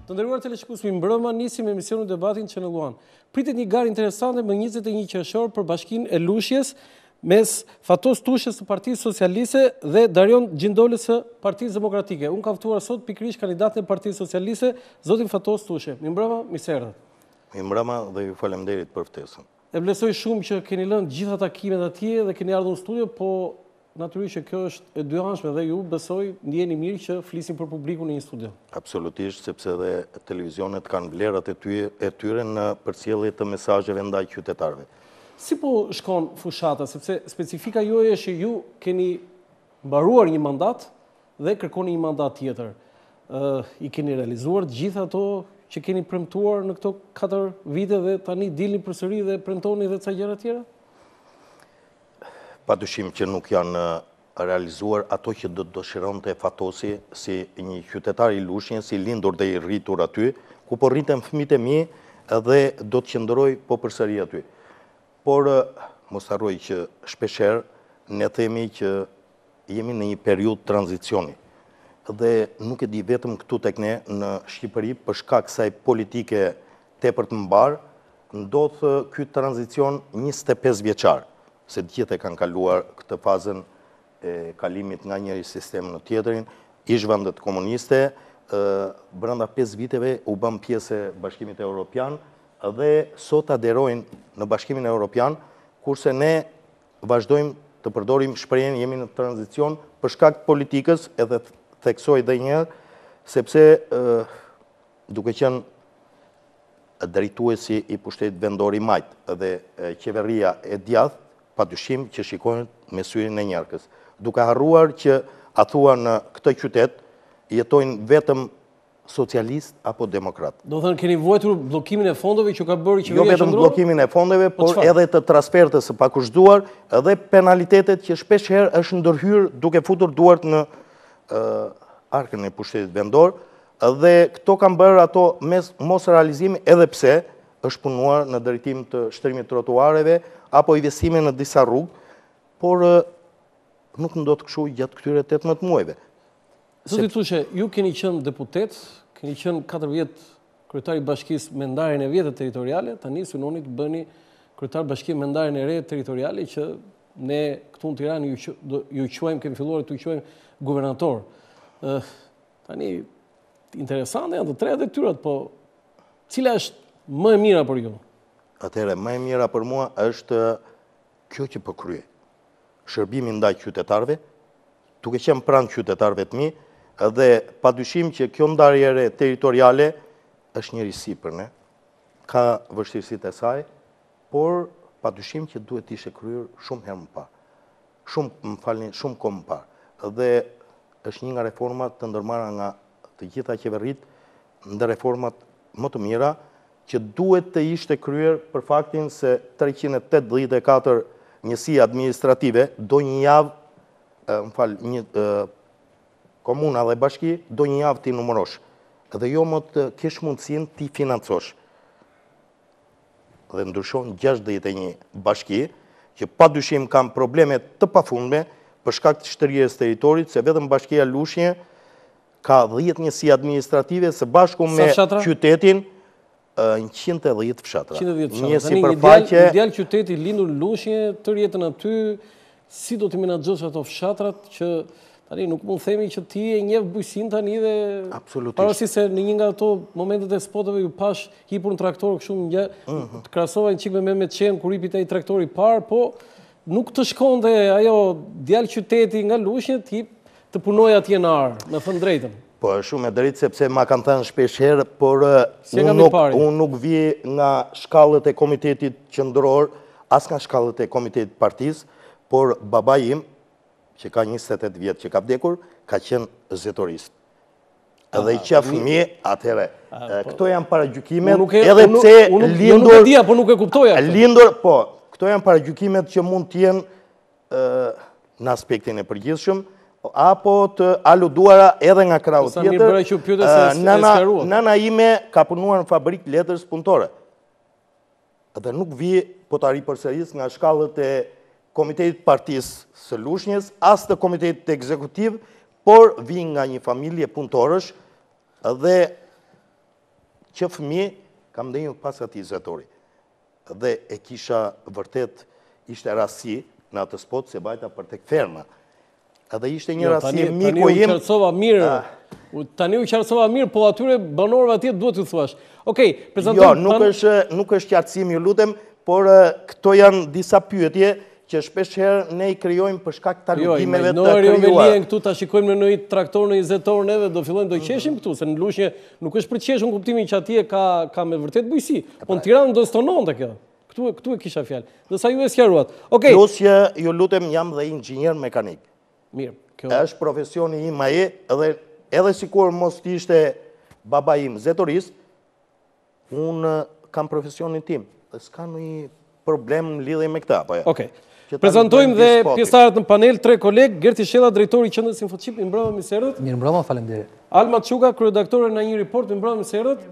Të nderuar teleshikues, mbrëma nisim emisionin Debatin Channel One. Pritet një garë interesante më 21 qershor për Bashkinë e Lushjes mes Fatos Tushës së Partisë Socialiste dhe Darion Gjindolës së Partisë Demokratike. Unë kam ftuar sot pikërisht kandidatin e Partisë Socialiste, zotin Fatos Tushë. Mbrëma, mirë se erdhët. Mbrëma dhe ju faleminderit për ftesën. E vlerësoj shumë që keni lënë gjitha takimet atje dhe keni ardhur në studio, po natyrisht që kjo është e dyanshme dhe ju besoj ndjeni mirë që flisim për publikun në një studio. Absolutisht, sepse dhe televizionet kanë vlerat e tyre në përcjellje të mesazheve ndaj qytetarëve. Si po shkon fushata, sepse specifika juaj është që ju keni mbaruar një mandat dhe kërkoni një mandat tjetër. I keni realizuar gjitha ato që keni premtuar në këto 4 vite dhe tani dilni përsëri dhe premtoni edhe ca gjëra tjera? Padyshim që nuk janë realizuar ato që do të dëshironte Fatosi si një qytetar i Lushnjës, si lindur dhe i rritur aty, ku po rriten fëmijët e mi dhe do të qëndroj po përsëri aty. Por mos harroj që shpeshherë ne themi që jemi në një periudhë tranzicioni. Dhe nuk e di vetëm këtu tek ne në Shqipëri, për shkak kësaj politike tepër të mbar, ndodh ky tranzicion 25 vjeçar. Se gjithë e kanë kaluar këtë fazën e kalimit nga njëri sistem në tjetërin, ish vendet komuniste, brenda 5 viteve u bën pjesë e Bashkimit Evropian dhe sot aderojnë në Bashkimin Evropian, kurse ne vazhdojmë të përdorim shprehjen jemi në tranzicion për shkak të politikës, edhe theksoj edhe një herë, sepse duke qenë drejtuesi i pushtetit vendor i majt dhe qeveria e djathtë, padyshim që shikojnë me syrin e njerëkës. Duke harruar që thua në këtë qytet jetojnë vetëm socialist apo demokrat. Do thënë keni vuajtur bllokimin e fondeve që ka bërë qeveria qendrore? Jo vetëm bllokimin e fondeve, por edhe të transfertës së pakushtuar dhe penalitetet që shpesh herë është ndërhyr duke futur duart në arkën e pushtetit vendor dhe këto kanë bërë ato mos realizimi edhe pse është punuar në drejtim të shtrimit trotuareve apo investime në disa rrugë, por nuk ndodh kështu gjatë këtyre 18 muajve. Zoti Tushë, ju keni qenë deputet, keni qenë 4 vjet kryetari i bashkisë me ndarjen e vjetër territoriale, tani synoni të bëni kryetar bashkie me ndarjen e re territoriale që ne këtu në Tiranë ju quajmë, kemi filluar të ju quajmë guvernator. Tani interesante janë të tre detyrat, po cila është më e mira për ju? Atëherë, më e mira për mua është kjo që po kryej. Shërbimi ndaj qytetarëve, duke qenë pranë qytetarëve të mi, dhe padyshim që kjo ndarje e re territoriale është një risi për ne. Ka vështirësitë e saj, por padyshim që duhet të ishte kryer shumë herë më parë. Shumë kohë më parë. Dhe është një nga reformat të ndërmarra nga të gjitha qeveritë ndër reformat më të mira që duhet të ishte kryer për faktin se 384 njësi administrative do një javë, komuna dhe bashki, do një javë t'i numërosh. Dhe jo më të kesh mundësin t'i financosh. Dhe ndryshon 61 bashki, që pa dyshim kam probleme të pafundme për shkak të shtrirjes territorit, se vetëm bashkia Lushnjë ka 10 njësi administrative së bashku me qytetin 110 fshatra. Një ideal qyteti lindur Lushnjë, tërë jetën aty, si do t'i menaxhosh ato fshatrat që tani nuk mund themi që ti e njeh bujqësinë tani dhe pavarësisht se në një nga ato momentet e spoteve ju pash hipur në traktor kështu të krahasova një çik me Mehmet Çen kur hipit ai traktori i parë, po nuk të shkonte ajo djalë qyteti nga Lushnjë të punoj atje në Ar, me thënë drejtën. Po, shumë e drejtë, sepse ma kanë thënë shpesh herë, por unë nuk vi nga shkallët e komitetit qendror, as nga shkallët e komitetit partisë, por baba im, që ka 28 vjetë që ka vdekur, ka qenë zetorist. Edhe i qafë fëmijë, atëherë. Këto janë paragjykimet, edhe pse lindur... Nuk e dia, po nuk e kuptoja. Lindur, po, këto janë paragjykimet që mund t'jenë në aspektin e përgjithshëm, apo të aluduara edhe nga krau tjetër. Nana ime ka punuar në fabrikë letrës punëtore. Dhe nuk vi po të ripërsëris nga shkallët e Komitetit Partisë së Lushnjës, as të Komitetit Ekzekutiv, por vi nga një familje punëtorësh dhe që fëmijë kam dhe një pas ati zetori. Dhe e kisha vërtet ishte rasi në atë spot se bajta për tek ferma. Edhe ishte një rasi miku im. Tani u qartësova mirë, po atyre banorëve atje duhet të thuash. Okej, jo, nuk është qartësim, ju lutem, por këto janë disa pyetje që shpesh herë ne i krijojmë për shkak të aludimeve të krijuara. Me lihen këtu ta shikojmë në një traktor, në një zetor, neve do fillojmë do qeshim këtu, se në Lushnjë nuk është për të qeshur në kuptimin që atje ka me vërtet bujësi. Po në Tiranë do stononte kjo. Këtu e kisha fjalë. Do sa ju e sqaruat. Okej. Plus që ju lutem jam dhe inxhinier mekanik. Mirë. Është profesioni im ai, edhe sikur mos ishte baba im zetorist, unë kam profesionin tim. Dhe s'ka ndonjë problem në lidhje me këtë apo jo. Okej. Prezantojmë dhe pjesëtarët në panel, 3 kolegë, Gerti Shella, drejtori i Qendrës Infochip, mirëmbrëma, mirë se erdhët. Mirëmbrëma, faleminderit. Alma Çuka, kryeredaktore në një report, mirëmbrëma, mirë se erdhët.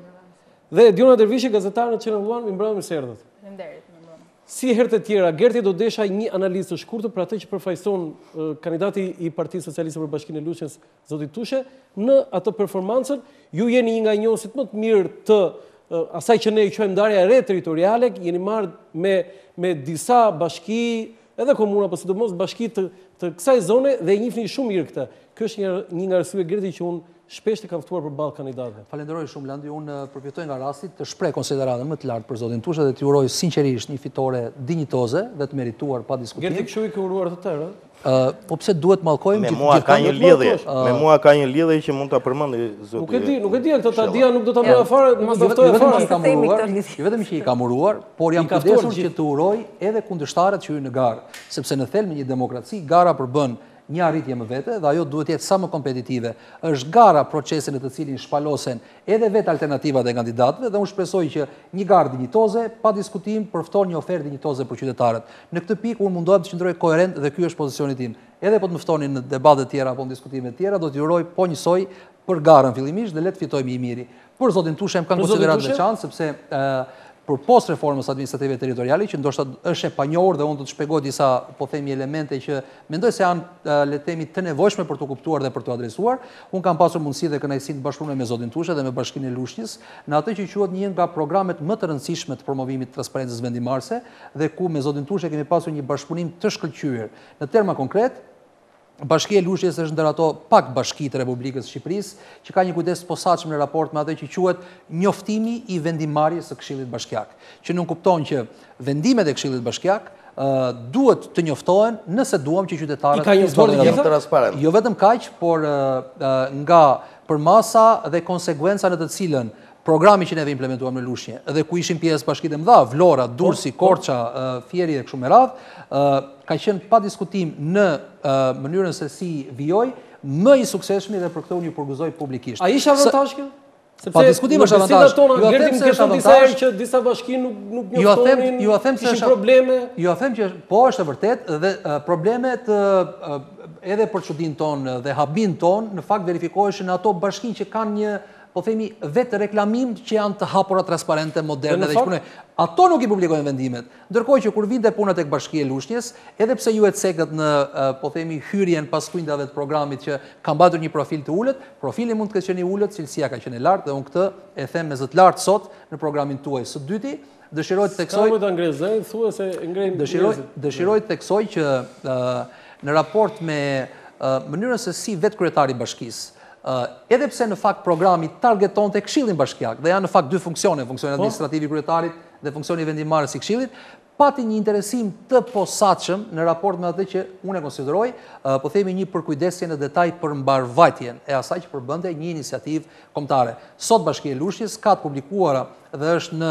Dhe Diona Dervishi, gazetare në Channel One, mirëmbrëma, mirë se erdhët. Faleminderit. Si herët e tjera, Gerti do desha një analizë të shkurtër për atë që përfaqëson kandidati i Partisë Socialiste për Bashkinë e Lushnjës, zoti Tushe, në atë performancën. Ju jeni një nga njohësit më të mirë të asaj që ne i quajmë ndarja e re territoriale, jeni marrë me disa bashki, edhe komuna, por sidomos bashki të kësaj zone dhe e njihni shumë mirë këtë. Kjo është një nga arsyet Gerti që unë shpesh të kam ftuar përballë kandidatëve. Falenderoj shumë Landi, unë përfitoj nga rasti të shpreh konsideratën më të lartë për zotin Tushe dhe t'ju uroj sinqerisht një fitore dinjitoze dhe të merituar pa diskutim. Gerti kështu i ke uruar të tërë, po pse duhet mallkojmë gjithë mua ka një lidhje. Me mua ka një lidhje që mund ta përmendë zoti. Nuk e di këtë ta dia, nuk do ta bëj fare, mos doftoja fare. Jo vetëm që i kam uruar, por jam kujdesur që të uroj edhe kundërshtarët që hyjnë në garë, sepse në thelb në një demokraci gara përbën një arritje më vete dhe ajo duhet jetë sa më kompetitive. Është gara procesin në të cilin shpalosen edhe vetë alternativat e kandidatëve dhe unë shpresoj që një garë dinjitoze, pa diskutim, përfton një ofertë dinjitoze për qytetarët. Në këtë pikë unë mundohem të qëndroj koherent dhe ky është pozicioni tim. Edhe po të më ftonin në debatet tjera apo në diskutime tjera, do t'ju uroj po njësoj për garën fillimisht dhe le të fitojmë i miri. Për zotin Tushe më kanë konsiderat veçantë sepse për post reformës administrative territoriale, që ndoshta është e panjohur dhe unë do të shpjegoj disa, po themi, elemente që mendoj se janë, le të themi, të nevojshme për të kuptuar dhe për të adresuar. Unë kam pasur mundësi dhe kënaqësinë të bashkëpunoj me zotin Tushe dhe me Bashkinë e Lushnjës në atë që quhet një nga programet më të rëndësishme të promovimit të transparencës vendimarrëse dhe ku me zotin Tushe kemi pasur një bashkëpunim të shkëlqyer. Në terma konkret, Bashkia e Lushnjës është ndër ato pak bashki të Republikës së Shqipërisë që ka një kujdes të posaçëm në raport me atë që quhet njoftimi i vendimarrjes së Këshillit Bashkiak, që nuk kupton që vendimet e Këshillit Bashkiak duhet të njoftohen nëse duam që qytetarët të jenë transparent. Jo vetëm kaq, por nga përmasa dhe konsekuenca në të cilën programi që neve implementuam në Lushnjë dhe ku ishin pjesë bashkitë mëdha, Vlora, Durrësi, Korça, Fieri dhe kështu me radhë, ka qenë pa diskutim në mënyrën se si vijoi më i suksesshëm dhe për këtë unë ju përgëzoj publikisht. A ishte avantazh kjo? Pa diskutim është avantazh. Ju them se është avantazh që disa bashki nuk njoftonin. Ju them se është probleme. Ju them që po është e vërtet dhe problemet edhe për çudinë tonë dhe habin tonë në fakt verifikoheshin në ato bashki që kanë një, po themi, vetë reklamim që janë të hapura, transparente, moderne dhe që punojnë. Ato nuk i publikojnë vendimet. Ndërkohë që kur vinte puna tek Bashkia e Lushnjës, edhe pse ju e cekët në, po themi, hyrjen pas kujndave të programit që ka mbajtur një profil të ulët, profili mund të ketë qenë i ulët, cilësia ka qenë e lartë dhe unë këtë e them me zë të lartë sot në programin tuaj. Së dyti, dëshiroj të theksoj që në raport me mënyrën se si vetë kryetari i bashkisë, edhe pse në fakt programi targeton të Këshillin Bashkiak dhe janë në fakt dy funksione, funksioni administrativ i kryetarit dhe funksioni vendimarrës i Këshillit, pati një interesim të posaçëm në raport me atë që unë e konsideroj, po themi një përkujdesje në detaj për mbarvajtjen e asaj që përbënte një iniciativë kombëtare. Sot Bashkia e Lushnjës ka të publikuara dhe është në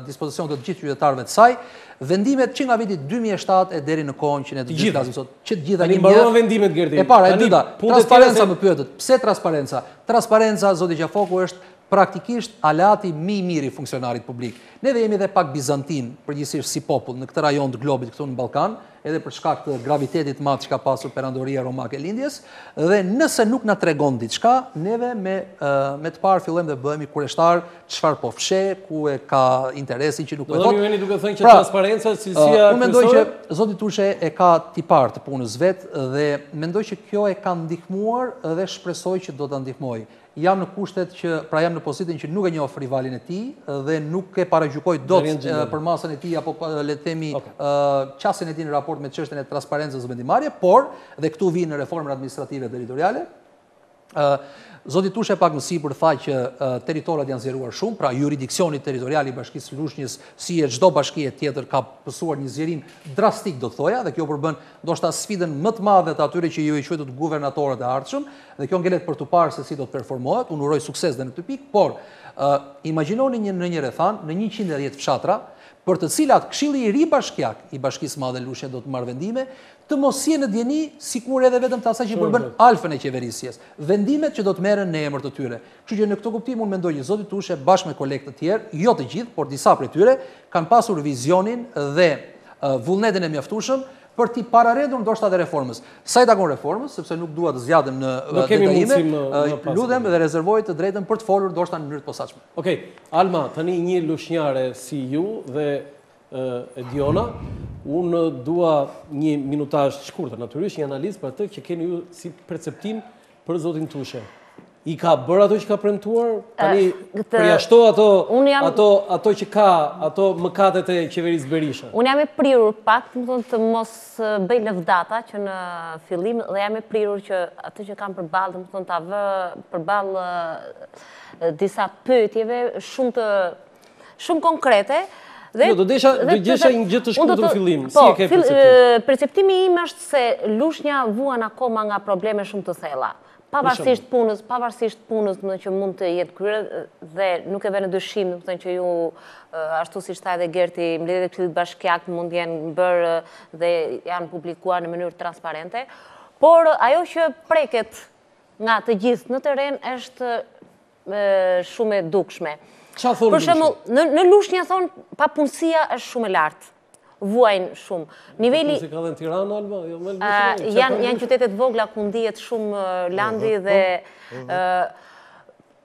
dispozicion të gjithë qytetarëve të saj vendimet që nga viti 2007 e deri në kohën që ne të gjithë flasim sot. Që të gjitha një mbaruan vendimet, Gerti. E para, e dyta, transparenca më pyetët. Pse transparenca? Transparenca, zoti Gjafoku, është praktikisht alati më i miri i funksionarit publik. Neve jemi edhe pak bizantin, përgjithsisht si popull në këtë rajon të globit këtu në Ballkan, edhe për shkak të gravitetit të madh që ka pasur perandoria romake e lindjes, dhe nëse nuk na tregon diçka, neve me të parë fillojmë dhe bëhemi kureshtar çfarë po fshe, ku e ka interesin që nuk po e thot. Do jeni duke thënë që transparenca cilësia unë mendoj që zoti Tushe e ka tipar të punës vet dhe mendoj që kjo e ka ndihmuar dhe shpresoj që do ta ndihmojë. jam në kushtet që, pra jam në pozitin që nuk e njoh rivalin e tij dhe nuk e paragjykoj dot për masën e tij apo le të themi qasjen e tij në raport me çështjen e transparencës vendimarrje, por dhe këtu vijnë reformat administrative territoriale. Zoti Tushe pak më sipër tha që territorat janë zgjeruar shumë, pra juridiksioni territorial i Bashkisë Lushnjës, si e çdo bashkie tjetër, ka pësuar një zgjerim drastik, do të thoja, dhe kjo përbën ndoshta sfidën më të madhe të atyre që ju i quajtur guvernatorët e ardhshëm, dhe kjo ngelet për të parë se si do të performohet. Unë uroj sukses dhe në këtë pikë, por imagjinoni në një rrethan në 110 fshatra, për të cilat Këshilli i Ri Bashkiak i Bashkisë Madhe Lushnjë do të marrë vendime, të mos jenë në dieni, sikur edhe vetëm të asaj që përbën alfën e qeverisjes. Vendimet që do të merren në emër të tyre. Kështu që në këtë kuptim unë mendoj që zoti Tushe bashkë me kolegët të tjerë, jo të gjithë, por disa prej tyre, kanë pasur vizionin dhe vullnetin e mjaftueshëm për t'i pararendur ndoshta edhe reformës. Sa i takon reformës, sepse nuk dua të zgjatem në detajime, lutem dhe rezervoj të drejtën për të folur ndoshta në mënyrë të posaçme. Okej, Alma, tani një lushnjare si ju dhe Ediona, unë dua një minutazh të shkurtër, natyrisht një analizë për atë që keni ju si perceptim për zotin Tushe. I ka bërë ato që ka premtuar? Tani përjashto ato që ka, ato mëkatet e qeverisë Berisha. Unë jam e prirur pak, të mos bëj lëvdata që në fillim, dhe jam e prirur që ato që kam përballë, ta vë përballë disa pyetjeve shumë konkrete. Do gjesha një gjë të shkurtër në fillim. Si e ke perceptim? Perceptimi im është se Lushnja vuan akoma nga probleme shumë të thella. Pavarësisht punës që mund të jetë kryer dhe nuk e vë në dyshim që ju ashtu siç tha edhe Gerti, mbledhjet e Këshillit Bashkiak mund jenë bërë dhe janë publikuar në mënyrë transparente, por ajo që preket nga të gjithë në terren është shumë e dukshme. Për shembull, në Lushnjë thonë papunësia është shumë e lartë. Vuajnë shumë. Niveli si ka dhe në Tiranë, Alba? Janë qytetet vogla ku ndihet shumë landi dhe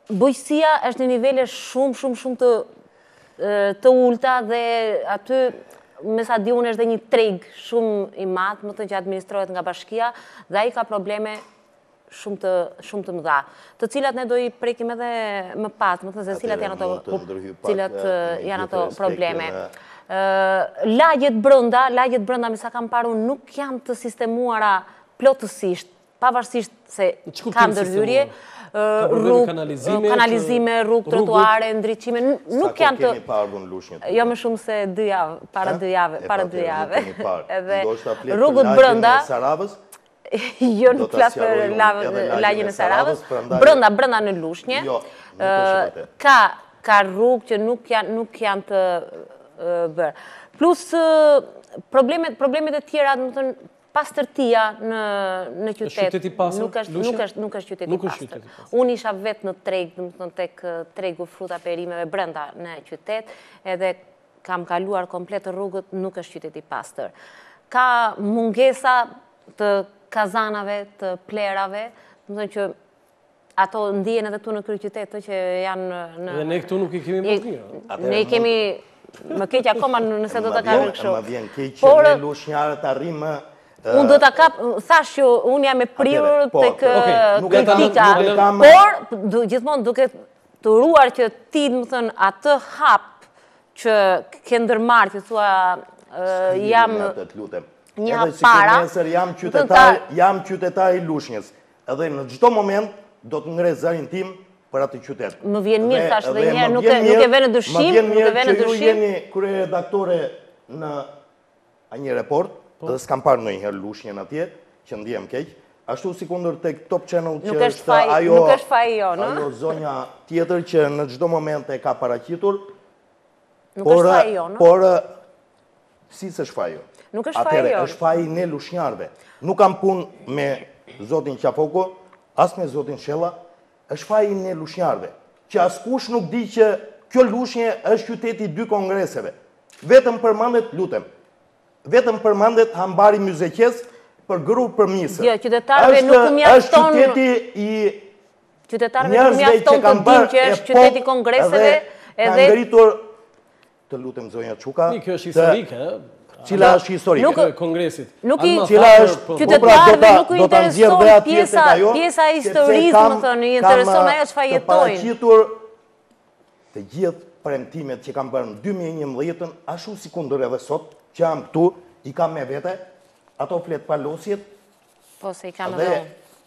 bujqësia është në nivele shumë të ulta dhe aty me sa di unë është dhe një treg shumë i madh, më të që administrohet nga bashkia dhe ai ka probleme shumë të mëdha, të cilat ne do i prekim edhe më pas, më thënë se cilat janë ato probleme. Lagjet brenda me sa kam parë unë nuk janë të sistemuara plotësisht, pavarësisht se ka ndërhyrje, kanalizime, rrugë, trotuare, ndriçime, nuk janë të... Kemi parë në Lushnjë. Jo më shumë se 2 javë, para 2 javë. Edhe rrugët brenda... Jo, nuk flasë për lagjen e Saravës, brenda në Lushnjë, ka rrugë që nuk janë të bërë. Plus, problemet e tjera, pastërtia në qytet, nuk është qyteti pastër. Unë isha vetë në treg, tek tregu fruta perimeve brenda në qytet, edhe kam kaluar komplet rrugët, nuk është qyteti pastër. Ka mungesa të kazanave, të plerave, më thënë që ato ndihen edhe tu në kryeqytet, të që janë në... Dhe ne këtu nuk i kemi më mirë. Ne i kemi më keq akoma nëse do të kemi kështu. Më vjen keq që ne lushnjarët arrim... Unë do të kap, thash që unë jam e prirur tek kritika, por gjithmonë duke të uruar që ti, më thënë, atë hap që ke ndërmarrë, që thua jam... Edhe si nesër jam qytetar i Lushnjës, edhe në çdo moment do të ngre zërin tim për atë qytet. Më vjen mirë tash dhe një nuk e vë në dyshim, Më vjen mirë që ju jeni kryeredaktore në një report, dhe s'kam parë ndonjëherë Lushnjën atje, që ndiem keq. Ashtu si kundër tek Top Channel që është ajo zonja tjetër që në çdo moment e ka paraqitur. Nuk është faji jo, no? Por si s'është faji jo? Nuk është faji jo. Është faji ne lushnjarëve. Nuk kam punë me zotin Qafoko, as me zotin Shella, është faji ne lushnjarëve. Që askush nuk di që kjo Lushnje është qyteti 2 kongreseve. Vetëm përmendet, lutem, vetëm përmendet Hambari Myzeqes për gru për misë. Jo, qytetarëve nuk mjafton... Është qyteti i njerëzve që kanë bërë që është qyteti kongreseve edhe kanë ngritur, të lutem zonja Çuka, kjo është historike, Cila është historike? Kongresit. Cila është qytetarëve nuk i intereson pjesa e historisë, më thënë, i intereson ajo çfarë jetojnë. Kam paraqitur të gjithë premtimet që kam bërë në 2011, ashtu si kundër edhe sot, që jam këtu, i kam me vete, ato flet pa losjet. Po se i kam edhe.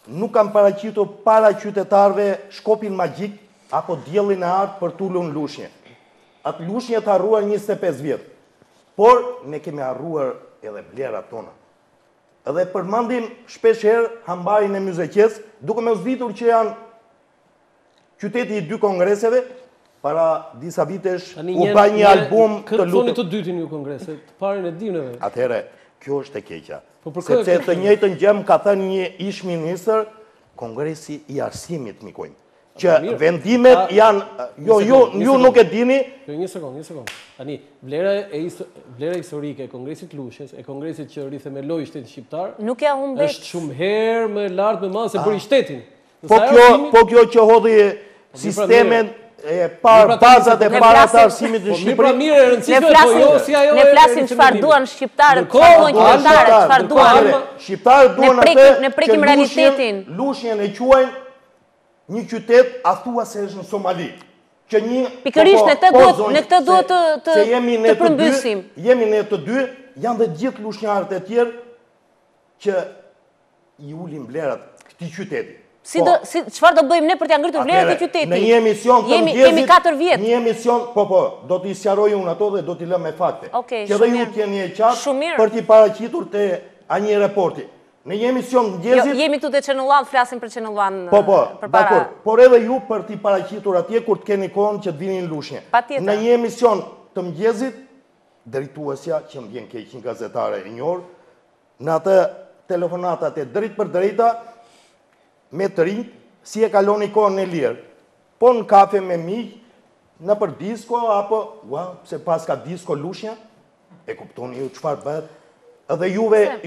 Nuk kam paraqitur para qytetarëve shkopin magjik apo diellin e artë për t'ulur në lushnje. Atë lushnje të harruar 25 vjet. Por ne kemi harruar edhe vlerat tona. Edhe përmendim shpesh herë hambarin e Myzeqes, duke me uzditur që janë qyteti i 2 kongreseve. Para disa vitesh u pa një album të lutur. Këtë të dytin ju kongrese, të parin e dinëve. Atëhere, kjo është e keqja. Sepse të njëjtën gjë ka thënë një ish ministër, kongresi i arsimit, mikojnë. Që vendimet janë, ju nuk e dini. Një sekund. Tani, vlera historike e kongresit Lushnjës, e kongresit që rithemeloi shtetin shqiptar, është shumë herë më lartë me madhe se bëri shtetin. Po kjo që hodhi sistemen bazat e para të arsimit në Shqipëri. Ne flasim çfarë duan shqiptarët, çfarë duan qytetarët, çfarë duan. Shqiptarët duan atë ne prekim realitetin. Lushnjën e quajnë një qytet athuase është në Somali. Pikërisht ne këtë duhet të përmbysim. Jemi ne të dy, janë dhe gjithë lushnjarët e tjerë që i ulin vlerat këtij qyteti. Çfarë do bëjmë ne për t'ia ngritur vlerat e qytetit? Në një emision të mëngjesit, kemi 4 vjet. Një emision, do t'i sqaroj unë ato dhe do t'i lëm me fakte. Që dhe ju t'jeni e qartë për t'i paraqitur te një reporti. Në një emision të mëngjesit. Jemi tu te Channel One, flasim për Channel One përpara. Por edhe ju për t'i paraqitur atje kur t'keni kohën që t'vini në Lushnjë. Në një emision të mëngjesit, drejtuesja që më vjen keq një gazetare e njohur, në atë telefonatat e drejt për drejta me të rinjë, si e kaloni kohën e lirë. Po në kafe me miq, në për disko, apo, pse pas ka disko Lushnja, e kuptoni ju çfarë bëhet, edhe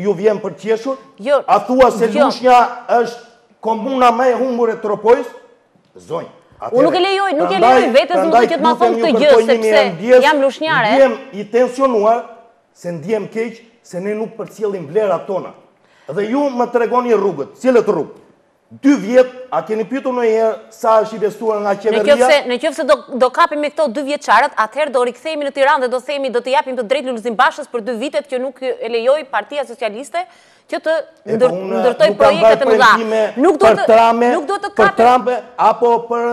ju vjen për qeshur, a thua se Lushnja është komuna më e humbur e Tropojës? Zonjë. Unë nuk e lejoj vetës nuk që të ma thonë këtë gjë, sepse jam lushnjare. Ndjem i tensionuar, se ndjem keq, se ne nuk përcjellim vlerat tona. Dhe ju më tregoni rrugët, cilët rrugë? 2 vjet, a keni pyetur ndonjëherë sa është investuar nga qeveria? Në qoftë se do kapim me këto 2 vjeçarët, atëherë do rikthehemi në Tiranë dhe do themi do të japim të drejtë Lulzim Bashës për 2 vitet që nuk e lejoi Partia Socialiste që të ndërtoj projekte të mëdha. Nuk do të kapim për trampe apo për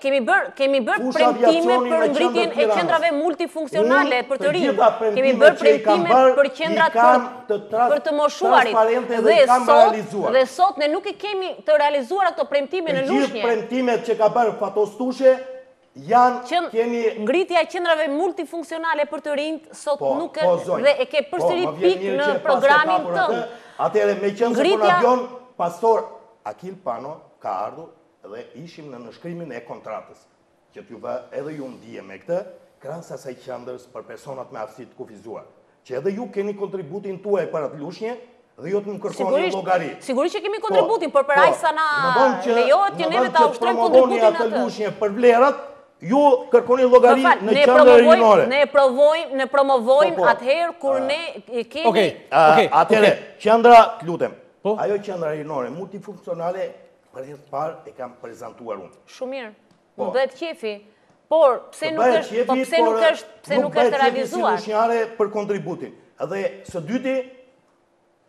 kemi bërë premtime për ngritjen e qendrave multifunksionale për të rinj. Kemi bërë premtime për qendrat për të moshuarit dhe sot ne nuk i kemi të realizuar ato premtime në Lushnjë. Gjithë premtimet që ka bërë Fatos Tushe ngritja e qendrave multifunksionale për të rinjt sot nuk dhe e ke përsëri pikë në programin tënd. Atëherë me qenë se për avion, pastor Akil Pano ka ardhur dhe ishim në nënshkrimin e kontratës. Që edhe ju ndije me këtë, krahas asaj qendrës për personat me aftësi të kufizuar. Që edhe ju keni kontributin tuaj për atë Lushnjë dhe ju të më kërkoni llogari. Sigurisht që kemi kontributin, por për aq sa na lejohet që neve ta ushtrojmë kontributin atë. Atë Lushnjë për vlerat, ju kërkoni llogari në qendrën rinore. Ne promovojmë atëherë kur ne kemi. Atëherë, qendra, lutem. Ajo qendra rinore multifunksionale për herë të parë e kam prezantuar unë. Shumë mirë. Më bëhet qefi. Por pse nuk është realizuar? Lushnjare për kontributin. Edhe së dyti,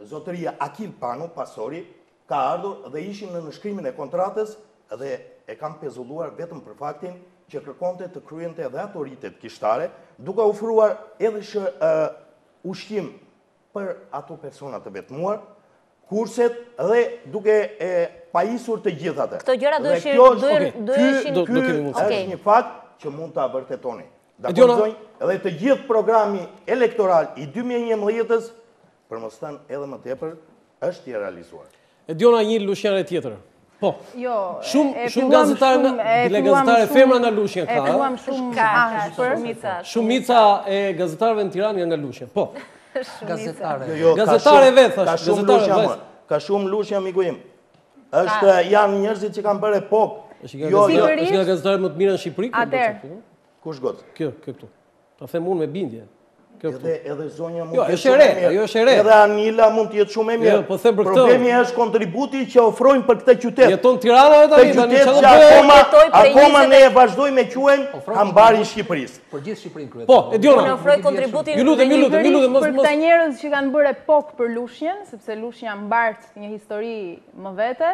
zotëria Akil Pano, pastori, ka ardhur dhe ishim në nënshkrimin e kontratës dhe e kam pezulluar vetëm për faktin që kërkonte të kryente edhe autoritet kishtare, duke ofruar edhe ushqim për ato personat të vetmuar, kurset dhe duke pajisur të gjithate. Këto gjëra do ishin... Ky është një fakt që mund të vërtetoni. Dhe të gjithë programi elektoral i 2011-ës, për mos thënë edhe më tepër, është i realizuar. E Diona një lushnjare tjetër. Po, shumë gazetare femra nga Lushnja ka. E filluam shumë Shumica e gazetarëve në Tiranë nga Lushnja. Po. Gazetare vetë, thash. Ka shumë Lushnja, miku im. Janë njerëzit që kanë bërë epokë. është nga gazetarët më të mira në Shqipëri? Atëherë. Kush gotë? Kjo këtu. Ta them unë me bindje. Edhe zonja mund të jetë shumë e mirë. Edhe Anila mund të jetë shumë e mirë. Problemi është kontributi që ofrojnë për këtë qytet. Jeton Tirana e tani. Këtë qytet që akoma ne e vazhdojmë me quajmë ambari i Shqipërisë. Për gjithë Shqipërinë kryet. Po, e diona. Ne ofroj kontributin për këta njerëz që kanë bërë epokë për Lushnjën, sepse Lushnja mbart një histori më vete.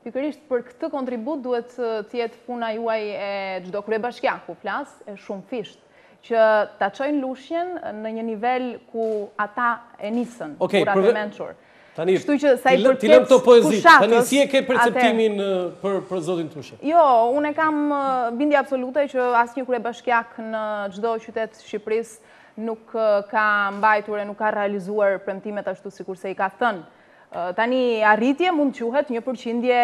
Pikërisht për këtë kontribut duhet të jetë puna juaj e çdo kryebashkiaku, flas, e shumë fisht, që ta çojnë Lushnjën në një nivel ku ata e nisën, kur atë mençur. Tani, kështu që sa i ti lëm këto poezi. Tani si e ke perceptimin për zotin Tushe? Jo, unë kam bindje absolute që asnjë kryebashkiak në çdo qytet Shqipërisë nuk ka mbajtur e nuk ka realizuar premtimet ashtu sikurse i ka thënë. Tani arritje mund të quhet një përqindje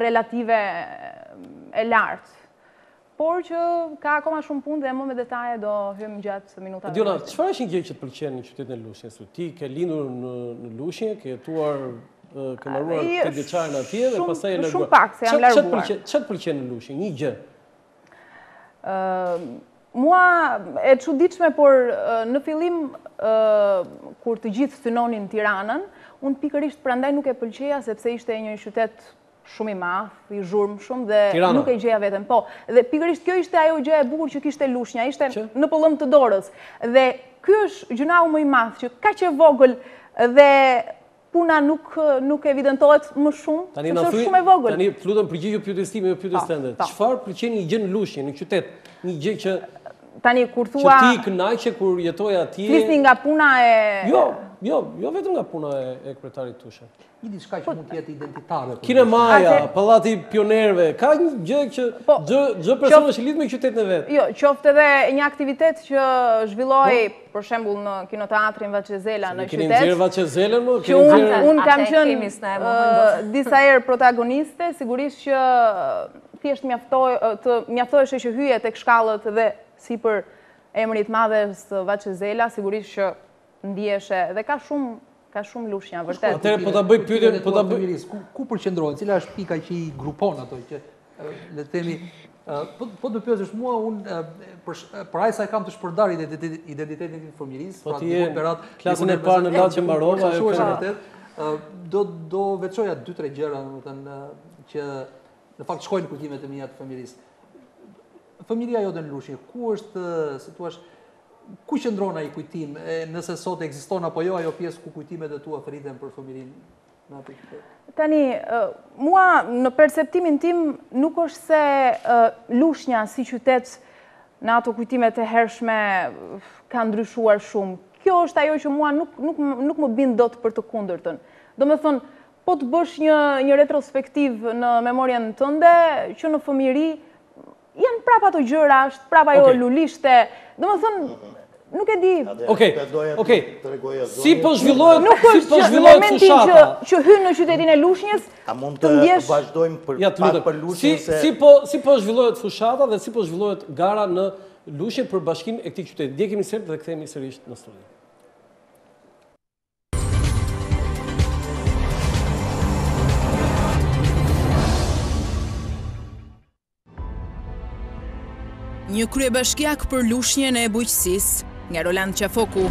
relative e lartë, por që ka akoma shumë punë dhe më me detaje do hymë gjatë minutave. Diona, çfarë është një gjë që të pëlqen në qytetin e Lushnjës? Ti ke lindur në Lushnjë, ke jetuar, ke mbaruar 8 vjeçarin atje dhe pastaj e larguar. Shumë pak se jam larguar. Çfarë të pëlqen në Lushnjë? Një gjë. Mua e çuditshme, por në fillim kur të gjithë synonin Tiranën, unë pikërisht prandaj nuk e pëlqeja sepse ishte një qytet shumë i madh, i zhurmë shumë dhe nuk e gjeja veten. Po, dhe pikërisht kjo ishte ajo gjë e bukur që kishte Lushnja, ishte në pëllëm të dorës. Dhe ky është gjunau më i madh që kaq e vogël dhe puna nuk evidentohet më shumë, sepse është shumë e vogël. Tani lutem përgjigju pyetjes time, pyetjes tënde. Çfarë pëlqen një gjë në Lushnjë, në qytet? Një gjë që tani kur thua që ti kënaqe kur jetoj atje. Flisni nga puna e Jo vetëm nga puna e kryetarit Tushe. Një diçka që mund të jetë identitare. Kinemaja, pallati pionerëve, ka një gjë që çdo person është i lidhur me qytetin e vet. Jo, qoftë edhe një aktivitet që zhvilloi për shembull në kinoteatrin Vaçezela në qytet. Keni nxjerr Vaçezelën më? Unë kam qenë disa herë protagoniste, sigurisht që thjesht mjaftoheshe që hyje tek shkallët dhe sipër emrit madhes Vaçezela, sigurisht që ndiheshe dhe ka shumë Lushnja vërtet. Atëherë po ta bëj pyetjen, po ta bëj. Ku përqendrohen? Cila është pika që i grupon ato që le të themi po të pyesësh mua unë për aq sa kam të shpërndar identitetin e fëmijërisë, pra klasën e parë në Laçë mbarova, do veçoja 2-3 gjëra, domethënë që në fakt shkojnë kujtimet e mia të fëmijërisë. Familja jote në Lushnjë, ku është, si thua, ku qëndron ai kujtim? Nëse sot ekziston apo jo ajo pjesë ku kujtimet e tua thriten për familjinë në atë qytet? Tani, mua në perceptimin tim nuk është se Lushnja si qytet në ato kujtimet e hershme ka ndryshuar shumë. Kjo është ajo që mua nuk më bind dot për të kundërtën. Domethënë, po të bësh një retrospektiv në memorien tënde që në fëmijëri janë prapa ato gjëra, është prapa ajo lulishte. Domethënë, nuk e di. Okej. Si po zhvillohet fushata? Që hyn në qytetin e Lushnjës, a mund të vazhdojmë për Lushnjën se si po zhvillohet fushata dhe si po zhvillohet gara në Lushnjë për bashkinë e këtij qyteti. Djegemi sërt dhe kthehemi sërish në studio. Një kryebashkiak për Lushnjën e bujqësisë, nga Roland Qafoku.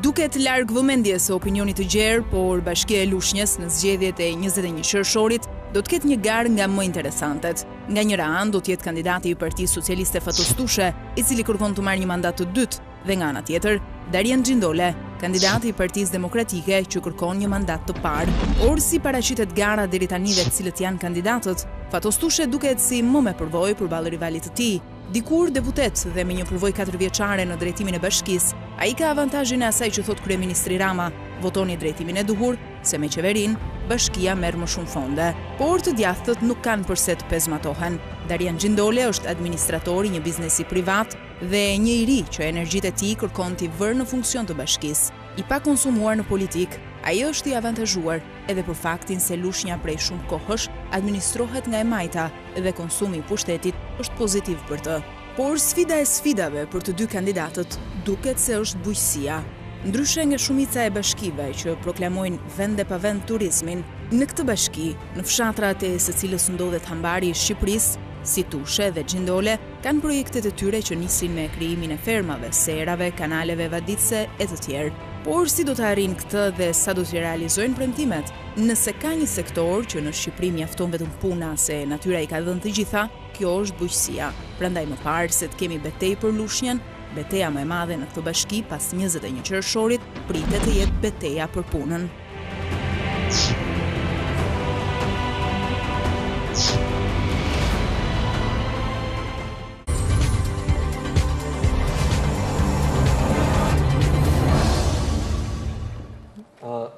Duket larg vëmendjes së opinionit të gjerë, por Bashkia e Lushnjës në zgjedhjet e 21 qershorit do të ketë një garë nga më interesantet. Nga njëra anë do të jetë kandidati i Partisë Socialiste Fatos Tushe, i cili kërkon të marrë një mandat të dytë, dhe nga ana tjetër, Darian Xhindole, kandidati i Partisë Demokratike që kërkon një mandat të parë. Or si paraqitet gara deri tani dhe të cilët janë kandidatët, Fatos Tushe duket si më me përvojë përballë rivalit të tij. Dikur deputet dhe me një përvojë 4 vjeçare në drejtimin e bashkisë, ai ka avantazhin e asaj që thot kryeministri Rama, votoni drejtimin e duhur, se me qeverin, bashkia merr më shumë fonde. Por të djathtët nuk kanë përse të pezmatohen. Darian Xhindole është administrator i një biznesi privat dhe një i ri që energjitë e tij kërkon t'i vërë në funksion të bashkisë. I pa konsumuar në politik, ai është i avantazhuar edhe për faktin se Lushnja prej shumë kohësh administrohet nga e majta dhe konsumi i pushtetit është pozitiv për të. Por sfida e sfidave për të dy kandidatët duket se është bujqësia. Ndryshe nga shumica e bashkive që proklamojnë vende pa vend turizmin, në këtë bashki, në fshatrat e së cilës ndodhet hambari i Shqipërisë, si Tushe dhe Gjindole, kanë projektet e tyre që nisin me krijimin e fermave, serave, kanaleve vaditse e të tjerë. Por si do të arrijnë këtë dhe sa do të realizojnë premtimet? Nëse ka një sektor që në Shqipëri mjafton vetëm puna se natyra i ka dhënë të gjitha, kjo është bujqësia. Prandaj më parë se të kemi betejë për lushnjën, beteja më e madhe në këtë bashki pas 21 qershorit pritet të jetë beteja për punën.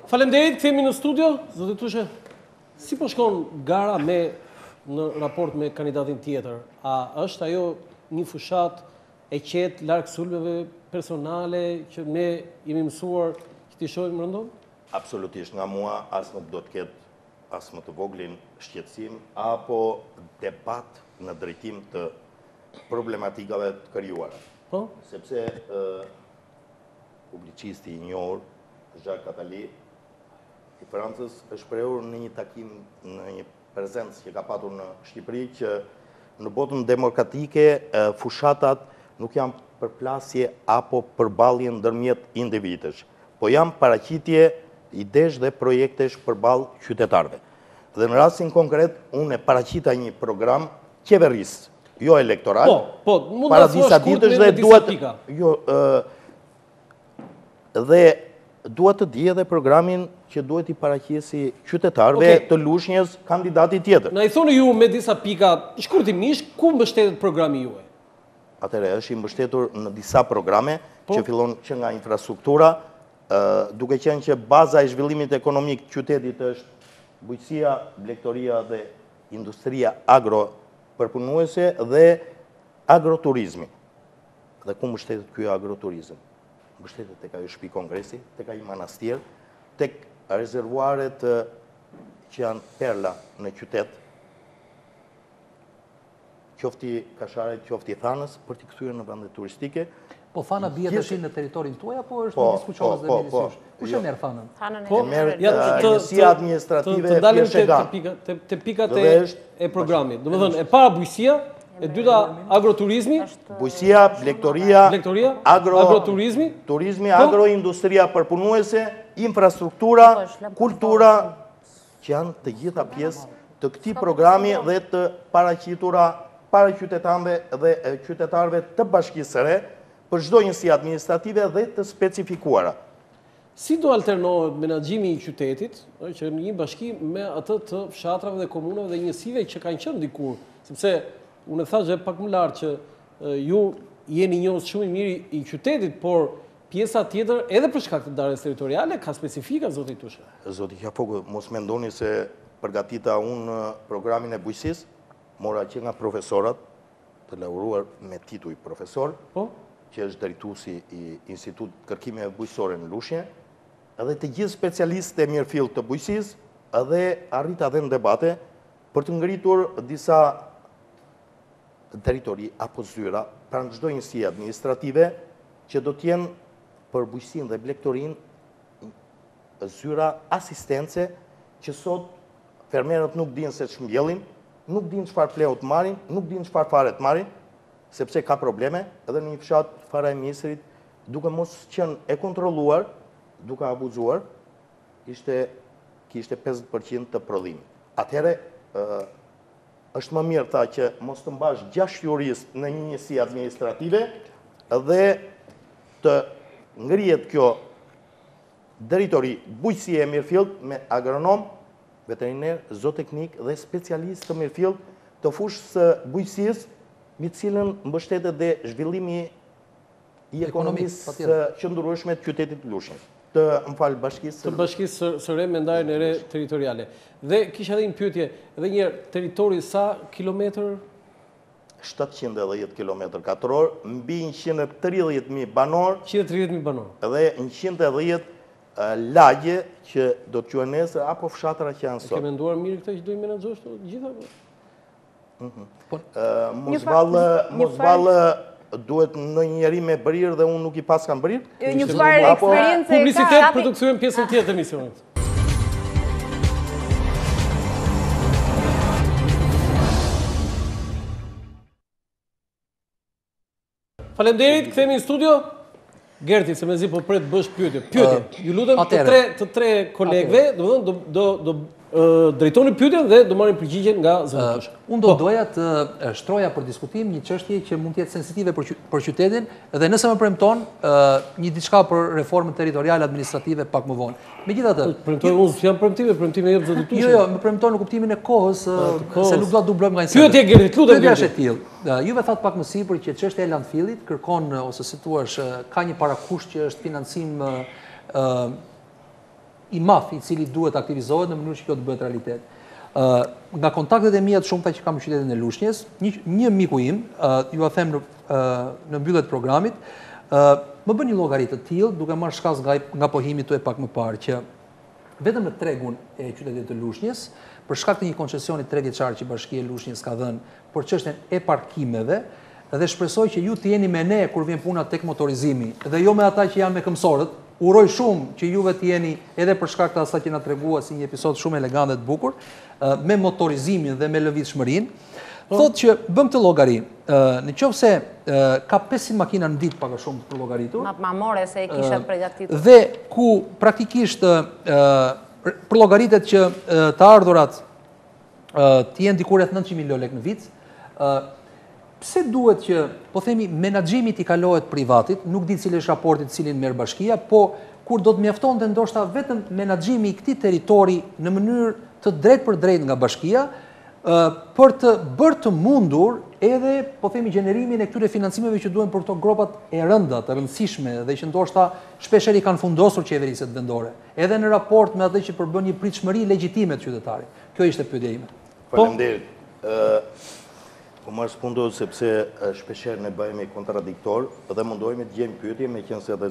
Faleminderit, kthehemi në studio. Zotë Tushe, si po shkon gara në raport me kandidatin tjetër? A është ajo një fushat e qetë larg sulmeve personale që ne jemi mësuar që t'i shohim rëndom? Absolutisht, nga mua as nuk do të ketë as më të voglin shqetësim apo debat në drejtim të problematikave të krijuara. Po? Sepse publicisti i njohur Jacques Attali i Francës është shprehur në një takim, në një prezencë që ka patur në Shqipëri, që në botën demokratike fushatat nuk janë përplasje apo përballje ndërmjet individësh, po janë paraqitje idesh dhe projektesh përballë qytetarëve. Dhe në rastin konkret, unë e paraqita një program qeverisë, jo elektoral. Po, mund ta thuash shkurt me disa pika. Jo, dhe duhet të di edhe programin që duhet i paraqesi qytetarëve të lushnjës kandidati tjetër. Na i thoni ju me disa pika, shkurtimisht, ku mbështetet programi juaj? Atëre, është i mbështetur në disa programe që fillon që nga infrastruktura, duke qenë që baza e zhvillimit ekonomik të qytetit është bujqësia, blegtoria dhe industria agro-përpunuese dhe agroturizmi. Dhe ku mbështetet ky agroturizëm? Mbështetet tek ajo shtëpi kongresi, tek ai manastir, tek rezervuaret që janë perla në qytet, qofti Kasharet, qofti Thanës, për t'i kthyer në vende turistike. Po Thana bie tash në territorin tuaj apo është në diskuqones dhe midis? Kush e merr Thanën? Po merr Agencija Administrative e Pjesëga. Te pikat e programit. Domethënë, e para bujqësia, e dyta agroturizmi, bujqësia, blegtoria, agroturizmi, turizmi, agroindustria përpunuese, infrastruktura, kultura, që janë të gjitha pjesë të këtij programi dhe të paraqitura para qytetarëve dhe qytetarëve të Bashkisë së Re për çdo njësi administrative dhe të specifikuara. Si do alternohet menaxhimi i qytetit, që në një bashki me atë të fshatrave dhe komunave dhe njësive që kanë qenë dikur, sepse unë thash pak më lart që ju jeni njohës shumë i mirë i qytetit, por pjesa tjetër edhe për shkak të ndarjes territoriale ka specifika, zoti Tushe. Zoti Qafoku, mos mendoni se përgatita unë programin e bujqësisë, mora që nga profesorat të lauruar me titull profesor, që është drejtuesi i Institutit Kërkimeve Bujqësore në Lushnjë, edhe të gjithë specialistët e mirëfill të bujqësisë, edhe arrita dhe në debate për të ngritur disa territori apo zyra pranë çdo njësie administrative që do të jenë për bujqësinë dhe blegtorinë zyra asistence që sot fermerët nuk dinë se ç'mbjellin, nuk dinë çfarë pleu të marrin, nuk dinë çfarë fare të marrin, sepse ka probleme edhe në një fshat fara e ministrit, duke mos qenë e kontrolluar, duke abuzuar, kishte 50% të prodhimit. Atëherë është më mirë tha që mos të mbash 6 juristë në një njësi administrative dhe të ngrihet kjo drejtori bujqësie e mirëfillt me agronom, veteriner, zooteknik dhe specialist të mirëfillt të fushës së bujqësisë, me të cilën mbështetet dhe zhvillimi i ekonomisë së qëndrueshme të qytetit të Lushnjës. Të Bashkisë së Re me ndarjen e re territoriale. Dhe kisha edhe një pyetje, edhe një herë, territori sa kilometër? 710 kilometër katror, mbi 130.000 banor. 130.000 banor. Dhe 110 lagje që do të quhen nesër apo fshatra që janë sot. Ke menduar mirë këtë që do i menaxhosh të gjitha? Mos vallë duhet në një njeri me bërir dhe unë nuk i pas kam bërir. Një farë eksperiencë ka. Publicitet për të kthyer pjesën tjetër të emisionit. Faleminderit, kthehemi në studio. Gerti, se mezi po pret bësh pyetje. Pyetje. Ju lutem të tre kolegëve, domethënë do drejtoni pyetjen dhe do marrin përgjigjen nga zëvendësi. Unë do doja të shtroja për diskutim një çështje që mund të jetë sensitive për qytetin dhe nëse më premton një diçka për reformën territoriale administrative pak më vonë. Megjithatë, premtoj unë jam premtime jep zoti Tushi. Jo, më premton në kuptimin e kohës, se nuk do të dublojmë nga incidenti. Pyetje Gerti, lutem. Pyetja është e tillë. Juve thatë pak më sipër që çështja e landfillit kërkon ose si thua ka një parakusht që është financim i madh i cili duhet aktivizohet në mënyrë që kjo të bëhet realitet. Nga kontaktet e mia të shumta që kam në qytetin e Lushnjës, një miku im, ju a them në mbyllje të programit, më bën një llogari të tillë, duke marrë shkas nga pohimi tuaj pak më parë, që vetëm në tregun e qytetit të Lushnjës, për shkak të një koncesioni 3 vjeçar që Bashkia e Lushnjës ka dhënë për çështjen e parkimeve, dhe shpresoj që ju të jeni me ne kur vjen puna tek motorizimi, dhe jo me ata që janë me këmbësorët. Uroj shumë që juve të jeni edhe për shkak të asaj që na tregua si një episod shumë elegant dhe të bukur, me motorizimin dhe me lëvizshmërinë. Thotë që bëm këtë llogari. Nëse ka 500 makina në ditë pak a shumë për llogaritur. Ma more se e kisha përgatitur. Dhe ku praktikisht për llogaritet që të ardhurat të jenë diku rreth 900 milionë lekë në vit, pse duhet që, po themi, menaxhimi t'i kalohet privatit, nuk di cili është raporti cilin merr Bashkia, po kur do të mjaftonte ndoshta vetëm menaxhimi i këtij territori në mënyrë të drejtë për drejtë nga Bashkia, për të bërë të mundur edhe, po themi, gjenerimin e këtyre financimeve që duhen për këto gropat e rënda, të rëndësishme dhe që ndoshta shpeshher i kanë fundosur qeveriset vendore, edhe në raport me atë që përbën një pritshmëri legjitime të qytetarit. Kjo ishte pyetja ime. Faleminderit. Po marrë spundo sepse shpesher ne bëhemi kontradiktor dhe mundohemi të gjejmë pyetje me qenë se edhe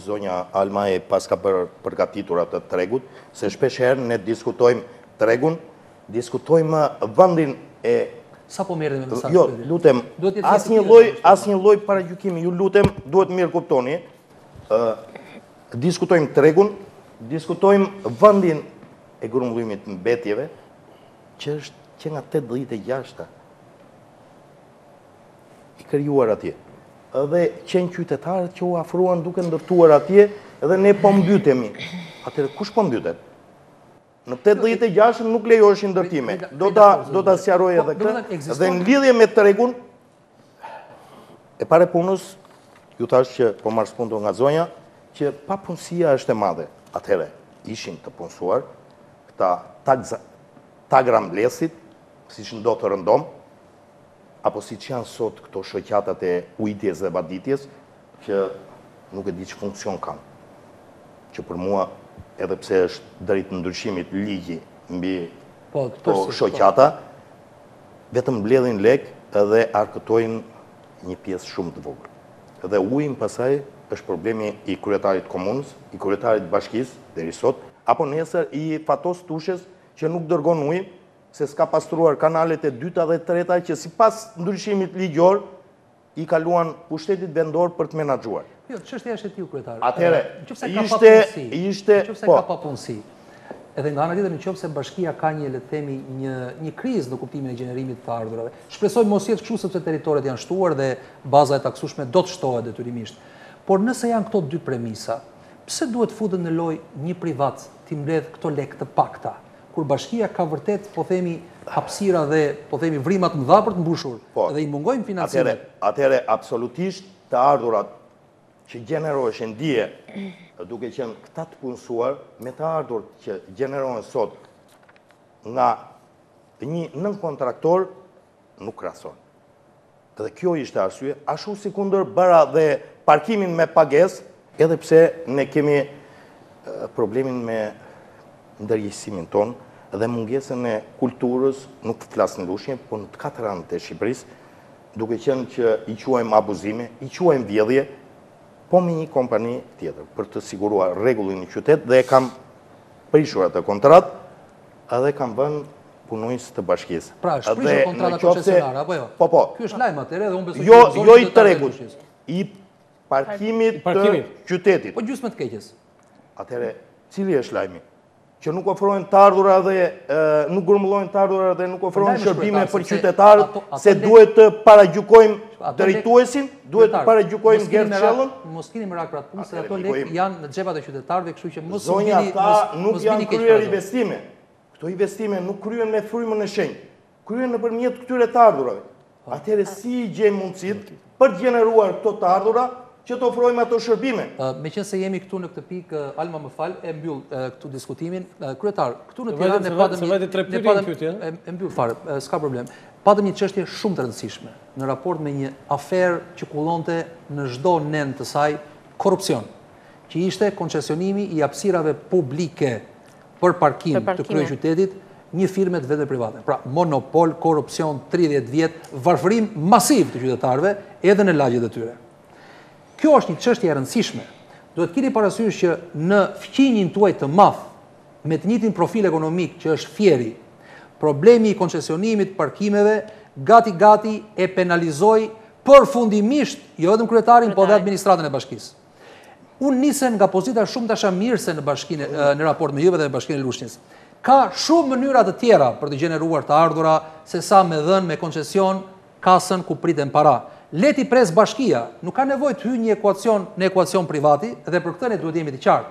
zonja Alma e paska përgatitur atë tregut, se shpesher ne diskutojmë tregun, diskutojmë vendin e... Sa po merrni me mesazh? Jo, lutem, asnjë lloj paragjykimi, ju lutem, duhet mirë kuptoni. Diskutojmë tregun, diskutojmë vendin e grumbullimit të mbetjeve, që është që nga 86-ta i krijuar atje. Edhe qenë qytetarët që u afruan duke ndërtuar atje, edhe ne po mbytemi. Atëherë kush po mbytet? Në 86 nuk lejoheshin ndërtime. Do ta sqaroj edhe këtë. Dhe në lidhje me tregun e pare punës, ju thash që po marr spundo nga zonja, që papunësia është e madhe. Atëherë ishin të punësuar këta tagra mblesit, siç ndodh të rëndom, apo si që janë sot këto shoqatat e ujtjes dhe baditjes, që nuk e di që funksion kanë. Që për mua, edhe pse është drejt ndryshimit ligji mbi shoqata, vetëm mbledhin lek edhe arkëtojnë një pjesë shumë të vogël. Dhe ujin pasaj është problemi i kryetarit komunës, i kryetarit bashkisë, deri sot, apo nesër i Fatos Tushes që nuk dërgon ujin, se s'ka pastruar kanalet e dyta dhe treta që si pas ndryshimit ligjor i kaluan pushtetit vendor për të menaxhuar. Jo, çështja është e tillë kryetar. Atëherë, ishte ka papunësi. Edhe nga ana tjetër nëse Bashkia ka le të themi një krizë në kuptimin e gjenerimit të ardhurave. Shpresoj mos jetë kështu sepse territoret janë shtuar dhe baza e taksueshme do të shtohet detyrimisht. Por nëse janë këto dy premisa, pse duhet futet në lojë një privat të mbledh këto lekë të pakta? Kur Bashkia ka vërtet, po themi, hapësira dhe, po themi, vrimat mëdha për të mbushur, dhe i mungojnë financimet. Atëherë, absolutisht të ardhurat që gjeneroheshin dje, duke qenë këta të punësuar, me të ardhur që gjenerohen sot nga një nën-kontraktor, nuk krahason. Dhe kjo ishte arsye, ashtu si kundër bëra dhe parkimin me pagesë, edhe pse ne kemi problemin me ndërgjegjësimin tonë, dhe mungesën e kulturës, nuk flas në Lushnjë, por në të katër anët e Shqipërisë, duke qenë që i quajmë abuzime, i quajmë vjedhje, po me një kompani tjetër, për të siguruar rregullin në qytet, dhe kam prishur atë kontratë, edhe kam vënë punonjës të bashkisë. Pra, është prishur kontrata koncesionare, apo jo? Po. Ky është lajm atëherë dhe unë besoj që jo i tregut, i parkimit të qytetit. Po gjysmë të keqes. Atëherë, cili është lajmi? që nuk ofrojnë të ardhura dhe nuk grumullojnë të ardhura dhe nuk ofrojnë shërbime për qytetarët, se duhet të paragjykojmë drejtuesin, duhet të paragjykojmë Gert Shellën. Mos keni merak për atë punë, se ato lekë janë në xhepat e qytetarëve, kështu që mos bini keq. Zonja, ata nuk janë kryer investime. Këto investime nuk kryen me frymën e shenjtë, kryen nëpërmjet këtyre të ardhurave. Atëherë si i gjejmë mundësitë për të gjeneruar këto të ardhura që të ofrojmë ato shërbime. Me qenë se jemi këtu në këtë pikë, Alma më fal, e mbyll këtu diskutimin. Kryetar, këtu në Tiranë e mbyll fare, s'ka problem. Patëm një çështje shumë të rëndësishme në raport me një aferë që kullonte në çdo nen të saj, korrupsion, që ishte koncesionimi i hapësirave publike për parkim të kryeqytetit një firme të vete private. Pra, monopol, korrupsion, 30 vjet, varfërim masiv të qytetarëve edhe në lagjet e tyre. Kjo është një çështje e rëndësishme. Duhet keni parasysh që në fqinjin tuaj të madh, me të njëjtin profil ekonomik që është Fieri, problemi i koncesionimit parkimeve gati e penalizoi përfundimisht jo vetëm kryetarin, por edhe administratën e bashkisë. Unë nisem nga pozita shumë dashamirëse në bashkinë në raport me juve dhe me Bashkinë e Lushnjës. Ka shumë mënyra të tjera për të gjeneruar të ardhura, se sa me dhënë me koncesion kasën ku priten para. Leti pres bashkia, nuk ka nevojë të hyjë në ekuacion privati dhe për këtë ne duhet jemi të qartë.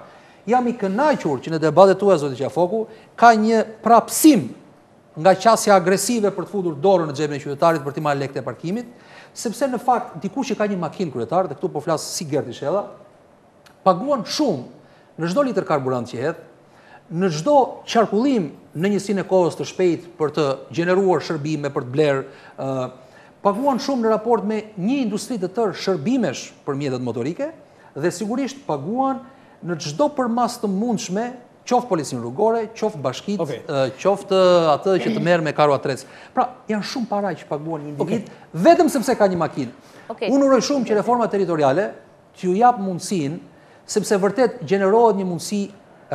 Jam i kënaqur që në debatet tuaja, zoti Qafoku, ka një prapësim nga qasja agresive për të futur dorën në xhepin e qytetarit për të marrë lekët e parkimit, sepse në fakt dikush që ka një makinë kryetar, dhe këtu po flas si Gert Shella, paguan shumë në çdo litër karburant që hedh, në çdo qarkullim në njësinë e kohës të shpejtë për të gjeneruar shërbime, për të blerë, paguan shumë në raport me një industri të tërë shërbimesh për mjetet motorike dhe sigurisht paguan në çdo përmas të mundshme, qoftë policinë rrugore, qoftë bashkitë, qoftë atë që të merr me karo atrec. Pra, janë shumë para që paguan një individ vetëm sepse ka një makinë. Unë uroj shumë që reforma territoriale t'ju jap mundësinë, sepse vërtet gjenerohet një mundësi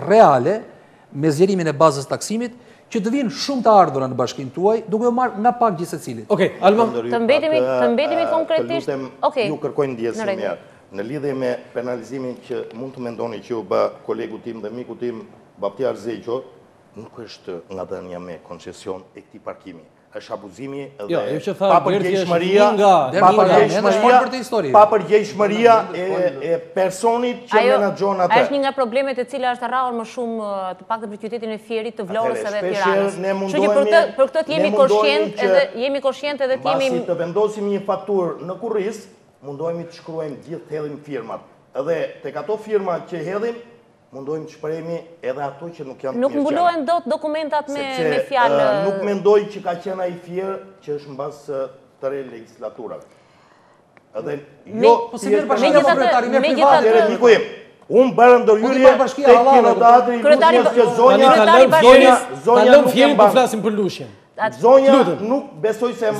reale me zgjerimin e bazës taksimit, që të vinë shumë të ardhura në bashkinë tuaj, duke u marrë nga pak gjithë secilit. Alma, të mbetemi konkretisht. Të lutem, ju kërkojnë ndjesim mirë. Në lidhje me penalizimin që mund të mendoni që ju bë kolegu tim dhe miku tim Baptiar Zeqo, nuk është nga dhënia me koncesion e këtij parkimi. Është abuzimi dhe papërgjegjshmëria e personit që menaxhon atë. Ajo është një nga problemet e cila është rrallë më shumë të paktën për qytetin e Fierit, të Vlorës edhe Tiranës. Kështu që për këtë jemi koshient edhe të jemi... Pasi të vendosim një faturë në kurriz, mundohemi të shkruajmë gjithë të hedhim firmat. Edhe tek ato firma që hedhim, mundohemi të shprehemi edhe ato që nuk janë të mirë. Nuk mbulohen dot dokumentat me fjalë. Nuk mendoj që ka qenë ai fier që është mbas të re legislaturave. Edhe jo, si mirë bashkia proprietari me private. Unë bërë ndërhyrje tek kinotratri i Lushnjës që zonja nuk jemi po flasim për Lushnjën. Zonja nuk besoj se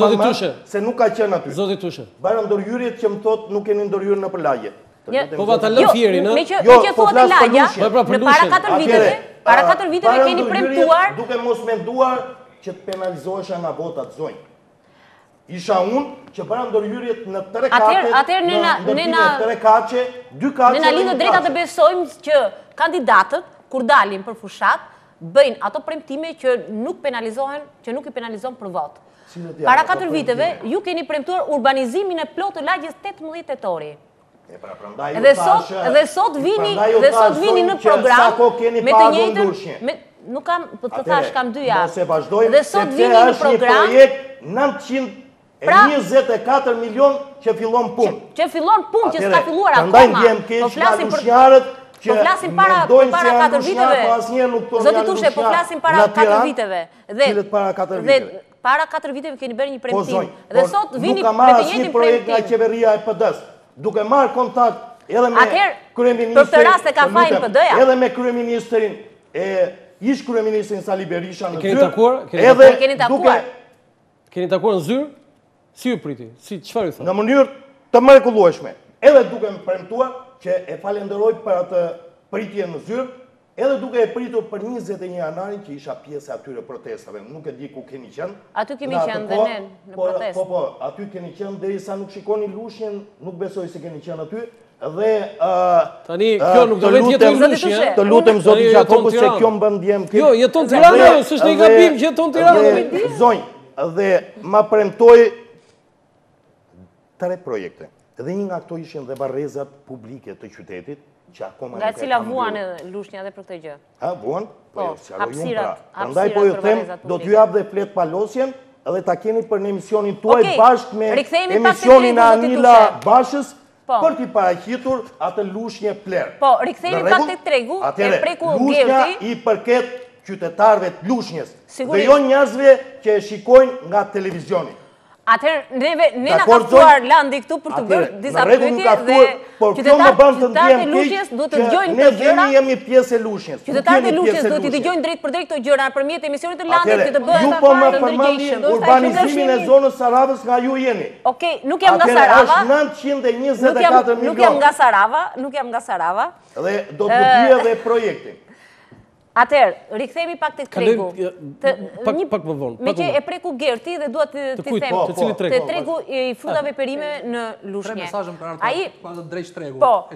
se nuk ka qenë aty. Zoti Tushe. Bërë ndërhyrjet që më thotë nuk keni ndërhyrë në përlagje. Po va ta lëm Fierin, ë? Me që thot e lagja, në para 4 viteve keni premtuar... Duke mos menduar që të penalizohesha nga votat zonjë. Isha unë që bëra ndërhyrjet në 3 kate, në 3 kace, 2 kace... Ne na lidhë drejta të besojmë që kandidatët, kur dalin për fushat, bëjnë ato premtime që nuk penalizohen, që nuk i penalizohen për votë. Para 4 viteve, ju keni premtuar urbanizimin e plotë të lagjes 18 tetori. Dhe sot vini në program me të njëjtën, nuk kam, të thash kam 2 javë. Dhe sot vini në program 924 milion që fillon punë. Që fillon punë, që s'ka filluar akoma. Po flasim para 4 viteve. Zoti Tushe, po flasim para 4 viteve. Dhe para 4 viteve keni bërë një premtim. Dhe sot vini me të njëjtin projekt nga qeveria e PD-s. Duke marrë kontakt edhe me kryeministrin, edhe me kryeministrin ish kryeministrin Sali Berisha në Zyrë. Keni takuar në Zyrë? Si ju priti? Si çfarë ju thonë? Në mënyrë të mrekullueshme. Edhe duke më premtuar që e falenderoj për atë pritje në Zyrë, edhe duke e pritur për 21 janarin që isha pjesë atyre protestave. Nuk e di ku keni qenë. Aty kemi qenë dhe ne në protest. Po, aty keni qenë derisa nuk shikoni Lushnjën, nuk besoj se keni qenë aty. Dhe tani kjo nuk do vetë jetë Lushnjë. Të lutem zoti Gjakopos se kjo më bën ndjem. Jo, jeton Tirana, s'është një gabim që jeton Tirana. Zonjë, dhe ma premtoi 3 projekte. Dhe një nga këto ishin dhe barrezat publike të qytetit, që akoma nga cila vuan edhe Lushnja dhe për këtë gjë. Ha, vuan? Po, hapësirat. Prandaj po ju them, do t'ju jap dhe flet palosjen, edhe ta keni për në emisionin tuaj bashkë me emisionin e Anila Bashës, për t'i paraqitur atë Lushnje Pler. Po, rikthehemi pak tek tregu, e preku Gerti. Lushnja i përket qytetarëve të Lushnjës, dhe jo njerëzve që e shikojnë nga televizioni. Atëherë, ne na ka ftuar Landi këtu për të bërë disa pyetje dhe qytetarët e Lushnjës duhet të dëgjojnë këto gjëra. Ne jemi pjesë e Lushnjës. Qytetarët e Lushnjës duhet të dëgjojnë drejt për drejt këto gjëra nëpërmjet emisionit të Landit që të bëhet ju po më përmendni urbanizimin e zonës Saravës nga ju jeni. Okej, nuk jam nga Sarava. Është 924 milionë. Nuk jam nga Sarava, nuk jam nga Sarava. Dhe do të bëj edhe projektin. Atëherë, rikthehemi pak tek tregu. Pak më vonë. Me që e preku Gerti dhe dua të them te tregu i frutave perime në Lushnjë. Ai ka të drejtë tregu. Po,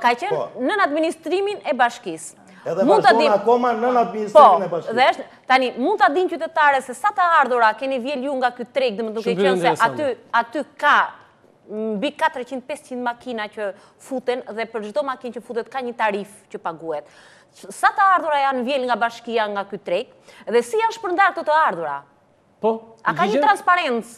ka qenë nën administrimin e bashkisë. Edhe vazhdon akoma nën administrimin e bashkisë. Dhe është tani mund ta dinë qytetarët se sa të ardhura keni vjel ju nga ky treg, domethënë duke qenë se aty ka mbi 400-500 makina që futen dhe për çdo makinë që futet ka një tarif që paguhet. Sa të ardhura janë vjel nga bashkia nga ky treg dhe si janë shpërndar këto të ardhura? Po. A ka një transparencë?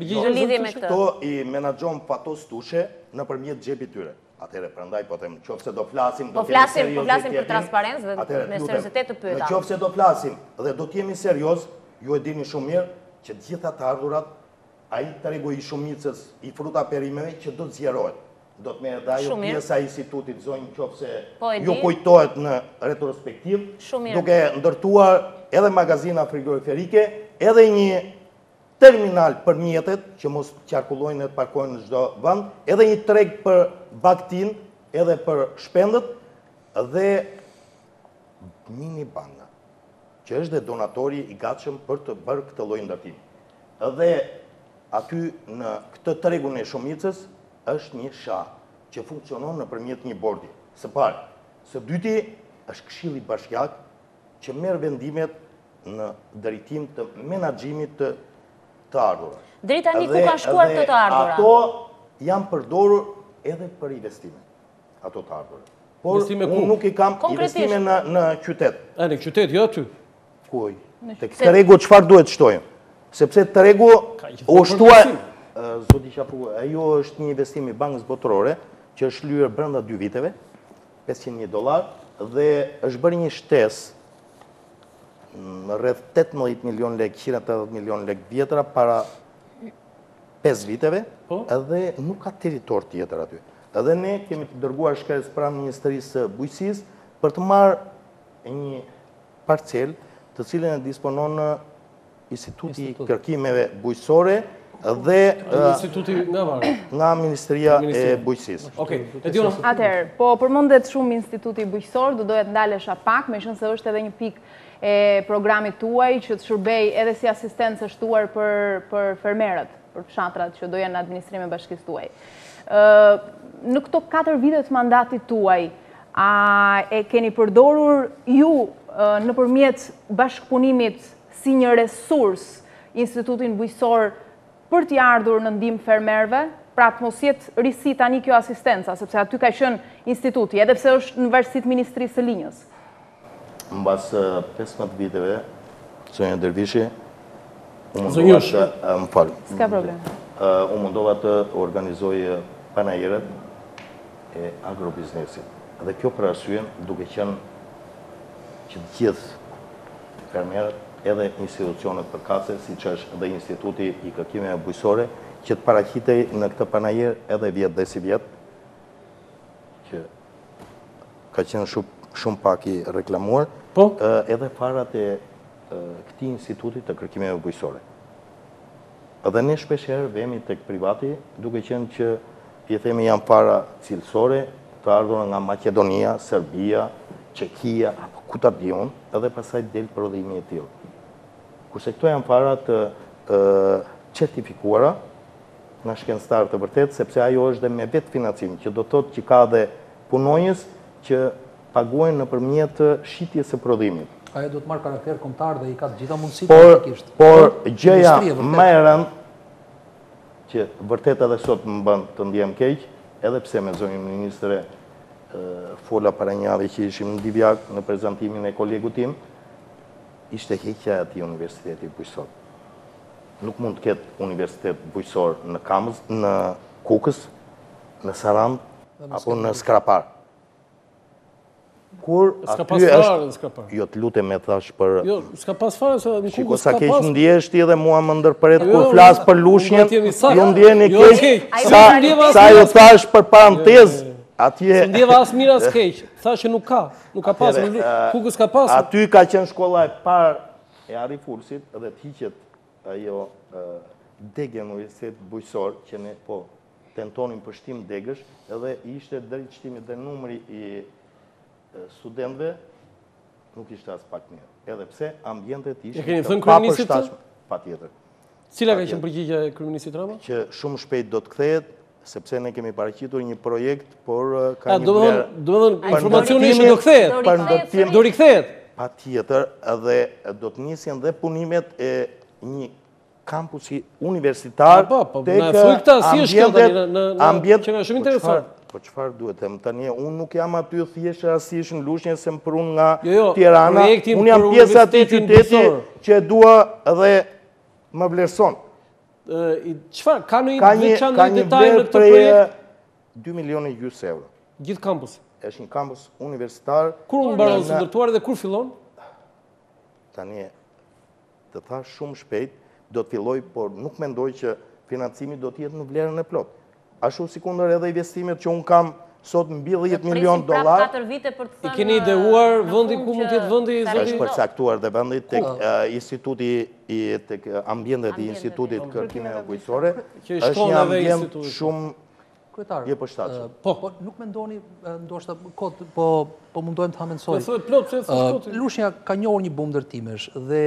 Në lidhje me këtë. Këto i menaxhon Fatos Tushe nëpërmjet xhepit tyre. Atëherë prandaj po them, nëse do flasim për transparencë dhe me seriozitet të pyeta. Nëse do flasim dhe do të jemi serioz, ju e dini shumë mirë që të gjitha të ardhurat ai tregu i shumicës i fruta perimeve që do të zgjerohet. Do të merë dhe ajo pjesa e institutit zonjë qofse ju kujtohet në retrospektiv, duke ndërtuar edhe magazina frigoriferike, edhe një terminal për mjetet, që mos qarkullojnë e të parkojnë në çdo vend, edhe një treg për baktin, edhe për shpendët, dhe mini banga, që është dhe donatori i gatshëm për të bërë këtë lloj ndërtimi. Edhe aty në këtë tregun e shumicës, është një shah që funksionon nëpërmjet një bordi. Së pari. Së dyti është Këshilli Bashkiak që merr vendimet në drejtim të menaxhimit të ardhurave. Deri tani ku kanë shkuar këto të ardhura? Ato janë përdorur edhe për investime. Ato të ardhura. Por unë nuk i kam investime në qytet. Në qytet, jo aty. Kuj? Tek tregu çfarë duhet shtojmë? Sepse tregu u shtuaj. Zoti Qapu, ajo është një investim i Bankës Botërore që është lyer brenda 2 viteve, $500,000 dhe është bërë një shtesë në rreth 18 milion lek, 180 milion lek vjetra para 5 viteve, edhe nuk ka territor tjetër aty. Edhe ne kemi të dërguar shkres pranë Ministrisë së Bujqësisë për të marrë një parcel të cilën e disponon Instituti i Kërkimeve Bujqësore dhe nga Ministria e Bujqësisë. Atëherë, po përmendet shumë Instituti Bujqësor, do doja të ndalesha pak, meqense është edhe një pikë e programit tuaj që të shërbej edhe si asistencë shtuar për fermerët, për fshatrat që do janë në administrimin e bashkisë tuaj. Në këto 4 vite të mandatit tuaj, a e keni përdorur ju nëpërmjet bashkëpunimit si një resurs Institutin Bujqësor për t'i ardhur në ndihmë fermerëve, pra të mos jetë risi tani kjo asistenca, sepse aty ka qenë instituti, edhe pse është në varësitë Ministrisë së Linjës. Mbas 15 viteve, zonja Dervishi, S'ka problem. U mundova të organizoj panajeret e agrobiznesit. Dhe kjo për arsyen duke qenë që të gjithë fermerët edhe institucionet përkatëse, si që është dhe Instituti i Kërkimeve Bujqësore, që të paraqitej në këtë panajer edhe vjetë dhe si vjetë, që ka qenë shumë pak i reklamuar, edhe farat e këtij Instituti të Kërkimeve Bujqësore. Edhe ne shpeshherë vemi tek privati, duke qenë që i themi janë fara cilësore, të ardhura nga Maqedonia, Serbia, Çekia, apo ku ta diun, edhe pasaj del prodhimi e tillë. Kurse këto janë fara të certifikuara nga shkencëtarë të vërtet, sepse ajo është dhe me vetë financim, që do thotë që ka dhe punonjës që paguajnë nëpërmjet shitjes së prodhimit. Ajo do të marrë karakter kombëtar dhe i ka të gjitha mundësitë. Por gjëja më e rëndë që vërtet edhe sot më bën të ndjem keq, edhe pse me zonjën ministre fola para një javë që ishim në Divjak në prezantimin e kolegu tim, ishte heqja e atij universiteti bujqësor. Nuk mund të ketë universitet bujqësor në Kamës, në Kukës, në Sarand, apo në Skrapar. Kur aty është... Jo, të lutem me thash për... Jo, s'ka pas fare, se në Kukës s'ka pas... Shiko, sa keq ndjesh ti dhe mua më ndërpret kur flas për Lushnjën, ju ndjeni keq, sa ju thash për parantezë, atje... Se ndjeva as mirë as keq, thash që nuk ka pas, Kukës ka pas. Aty ka qenë shkolla e parë e Arifursit, edhe të hiqet ajo degja në Universitet Bujqësor, që ne po tentonim për shtim degësh, edhe ishte drejt shtimit dhe numri i studentëve nuk ishte as pak mirë. Edhe pse ambientet ishte të papërshtatshme. Patjetër. Cila ka qenë përgjigjja e kryeministit Rama? Që shumë shpejt do të kthehet, sepse ne kemi paraqitur një projekt, por ka një vlerë. Do të thonë informacioni ishte do kthehet. Do rikthehet. Patjetër, edhe do të nisin dhe punimet e një kampusi universitar tek ambientet që nga shumë interesant. Po çfarë duhet them tani? Unë nuk jam aty thjesht rastisht në Lushnjë se më prun nga Tirana. Unë jam pjesë e atij qyteti që dua edhe më vlerëson. Çfarë ka në veçantë detaj në këtë projekt? 2,5 milionë euro. Gjithë kampusi. Është një kampus universitar. Kur u mbaron së ndërtuar dhe kur fillon? Tani të thash shumë shpejt, do të filloj, por nuk mendoj që financimi do të jetë në vlerën e plot. Ashtu si kundër edhe investimet që unë kam sot mbi $10 milion. I keni ideuar vendi ku mund të jetë vendi? Është përcaktuar dhe vendi tek instituti tek ambientet i institutit kërkimeve bujqësore. Është një ambient shumë i përshtatshëm. Po, nuk mendoni ndoshta po mundojmë të hamendësoj. Lushnja ka njohur një bumë ndërtimesh dhe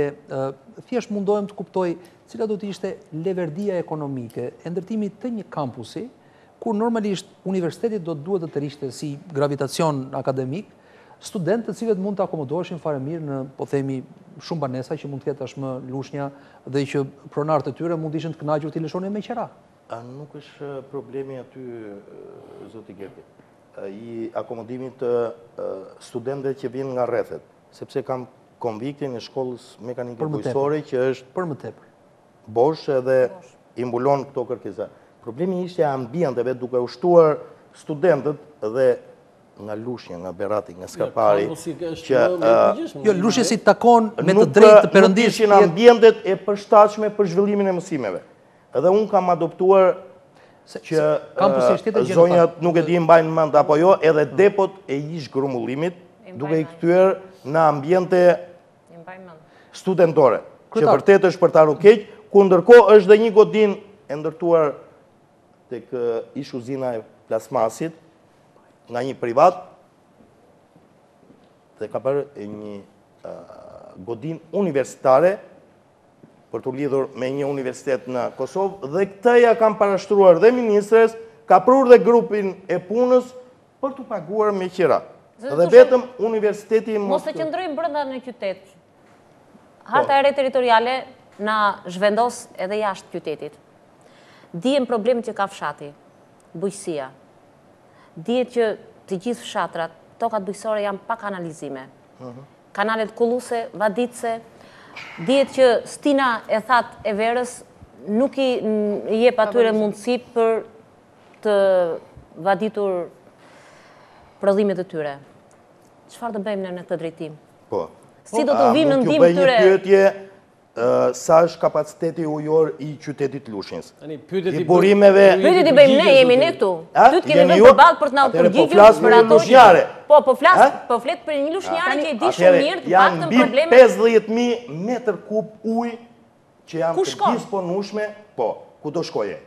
thjesht mundojmë të kuptoj cila do të ishte leverdia ekonomike e ndërtimit të një kampusi, kur normalisht universitetit do të duhet të rishte si gravitacion akademik, studentë të cilët mund të akomodoheshin fare mirë në, po themi, shumë banesa që mund të ketë tashmë Lushnja dhe që pronarët e tyre mund ishin të kënaqur të lëshonin me qera. Nuk është problemi aty, zoti Gerti, i akomodimit të studentëve që vinë nga rrethet, sepse kam konviktin e shkollës mekanike bujqësore që është për më tepër bosh edhe i mbulon këto kërkesa. Problemi ishte ambienteve duke ushtuar studentët dhe nga Lushnja, nga Berati, nga Skrapari, jo, Lushnja si takon me të drejtë të perëndisë. Nuk ishin ambientet e përshtatshme për zhvillimin e mësimeve. Edhe unë kam adoptuar që zonjat nuk e di mbajnë mend apo jo, edhe depot e ish grumullimit duke i kthyer në ambiente studentore, që vërtet është për ta keq, ku ndërkohë është dhe një godin e ndërtuar tek ish uzina e plasmasit nga një privat dhe ka bërë një godin universitare për të lidhur me një universitet në Kosovë, dhe këtëja kam parashtruar dhe ministres, ka prur dhe grupin e punës për të paguar me qira. Dhe vetëm universiteti... Mos të qëndrojmë brenda në qytet. Harta e re territoriale na zhvendos edhe jashtë qytetit. Dijem problemet që ka fshati, bujqësia. Dijet që të gjithë fshatrat, tokat bujqësore janë pa kanalizime. Kanalet Kulluse, Vaditse, dijet që Stina e that e verës nuk i jep atyre mundësi për të vaditur prodhimet e tyre. Çfarë do bëjmë në këtë drejtim? Po. Si do të vim në ndihmë këtyre? Nuk ju bëj një pyetje sa është kapaciteti ujor i qytetit Lushnjës. I burimeve... Pyetjet i bëjmë ne, jemi ne këtu. Ty të kemi vënë përballë për të na përgjigjur për ato që... Po flet për një lushnjare që e di shumë mirë të paktën probleme. Janë mbi 50.000 metër kub ujë që janë të disponueshme, po, ku do shkoje?